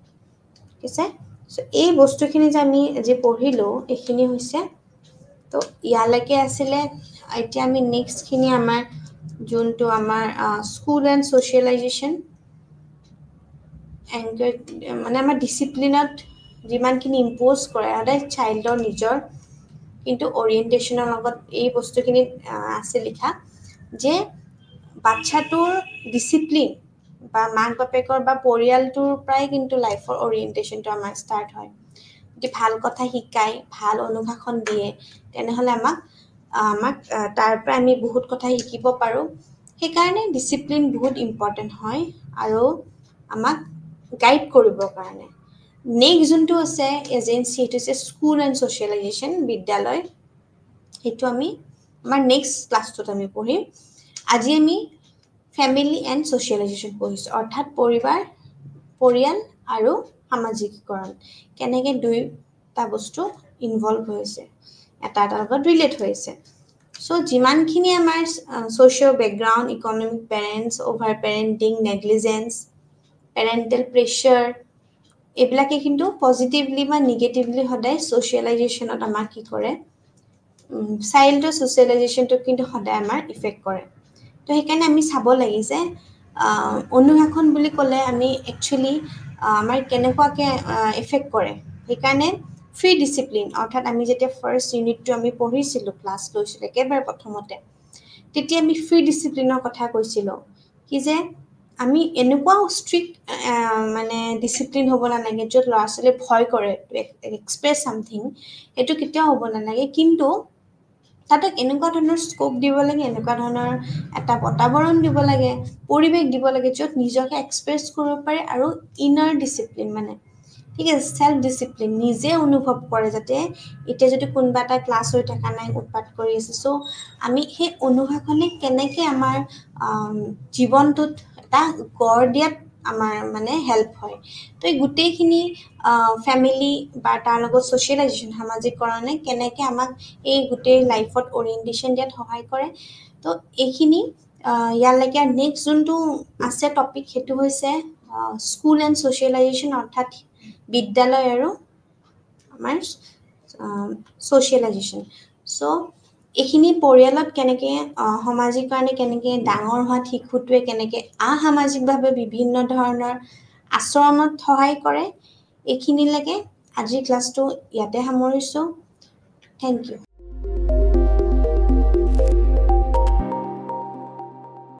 ঠিক আছে সো এই বস্তুখিনি যে আমি আজি পঢ়িলো এইখিনি হৈছে তো ইয়ালৈকে আছিলে এতিয়া আমি নেক্সট খিনি আমাৰ যোনটো আমাৰ স্কুল এণ্ড সোশ্যালাইজেশ্যন মানে আমাৰ ডিসিপ্লিনত যিমানখিনি ইম্পোজ কৰে সদায় চাইল্ডৰ নিজৰ কিন্তু ওৰিয়েন্টেশনৰ লগত এই বস্তুখিনি আছে লিখা যে বাচ্চাটোৰ ডিসিপ্লিন বা মাক বাপেকৰ বা পৰিয়ালটোৰ প্ৰায় কিন্তু লাইফৰ ওৰিয়েন্টেশনটো আমাৰ ষ্টাৰ্ট হয় যদি ভাল কথা শিকায় ভাল অনুশাসন দিয়ে তেনেহলে আমাক তাৰ পৰা আমি বহুত কথা শিকিব পাৰো সেইকাৰণে ডিসিপ্লিন বহুত ইম্পৰ্টেন্ট হয় আৰু আমাক গাইড কৰিবৰ কাৰণে নেক্সট যোনটো আছে এজেন্সি সেইটো আছে স্কুল এণ্ড সোশ্যালাইজেশ্যন বিদ্যালয় সেইটো আমি আমাৰ নেক্সট ক্লাছটোত আমি পঢ়িম আজি আমি ফ্যামিলি এণ্ড সোশ্যালাইজেশ্যন পঢ়িছো অৰ্থাৎ পৰিয়াল আৰু সামাজিকীকৰণ কেনেকৈ দুইটা বস্তু ইনভলভ হৈছে এটা লগত ৰিলেট হৈছে সো যিমানখিনি আমাৰ social background economic parents over parenting negligence parental pressure এইবিলাকে কিন্তু পজিটিভলি বা নিগেটিভলি সদায় সোশ্যালাইজেশ্যনত আমাক কি কৰে চাইল্ডৰ সোশ্যালাইজেশ্যনটো কিন্তু সদায় আমাৰ ইফেক্ট কৰে তো সেইকাৰণে আমি চাব লাগে যে অনুশাসন বুলি ক'লে আমি একচুৱেলি আমাৰ কেনেকুৱাকৈ এফেক্ট কৰে সেইকাৰণে ফ্ৰী ডিসিপ্লিন অৰ্থাৎ আমি যেতিয়া ফাৰ্ষ্ট ইউনিটটো আমি পঢ়িছিলোঁ ক্লাছ লৈছিলোঁ একেবাৰে প্ৰথমতে তেতিয়া আমি ফ্ৰী ডিসিপ্লিনৰ কথা কৈছিলোঁ কি যে আমি এনেকুৱা ষ্ট্ৰিক্ট মানে ডিসিপ্লিন হ'ব নালাগে য'ত ল'ৰা ছোৱালী ভয় কৰে এক্সপ্ৰেছ সামথিং এইটো কেতিয়াও হ'ব নালাগে কিন্তু তাতে এনেকুৱা ধৰণৰ স্কোপ দিব লাগে এনেকুৱা ধৰণৰ এটা বাতাবৰণ দিব লাগে পৰিৱেশ দিব লাগে য'ত নিজকে এক্সপ্ৰেছ কৰিব পাৰে আৰু ইনাৰ ডিসিপ্লিন মানে ঠিক আছে সেলফ ডিসিপ্লিন নিজে অনুভৱ কৰে যাতে এতিয়া যদি কোনোবা এটা ক্লাছ হৈ থকা নাই উৎপাত কৰি আছে সো আমি সেই অনুশাসনে কেনেকৈ আমাৰ জীৱনটোত এটা গঢ় দিয়াত আমাৰ মানে হেল্প হয় তো এই গোটেইখিনি ফ্যামিলি বা তাৰ লগত সোশ্যালাইজেশ্যন সামাজিকৰণে কেনেকৈ আমাক এই গোটেই লাইফত ওৰিয়েন্টেশন দিয়াত সহায় কৰে তো এইখিনি ইয়ালৈকে নেক্সট যোনটো আছে টপিক সেইটো হৈছে স্কুল এণ্ড সোশ্যালাইজেশ্যন অৰ্থাৎ বিদ্যালয় আৰু আমাৰ সোশ্যালাইজেশ্যন সো এইখিনি পৰিয়ালত কেনেকৈ সামাজিকৰণে কেনেকৈ ডাঙৰ হোৱা শিশুটোৱে কেনেকৈ আসামাজিকভাৱে বিভিন্ন ধৰণৰ আচৰণত সহায় কৰে এইখিনিলৈকে আজিৰ ক্লাছটো ইয়াতে সামৰিছোঁ। Thank U.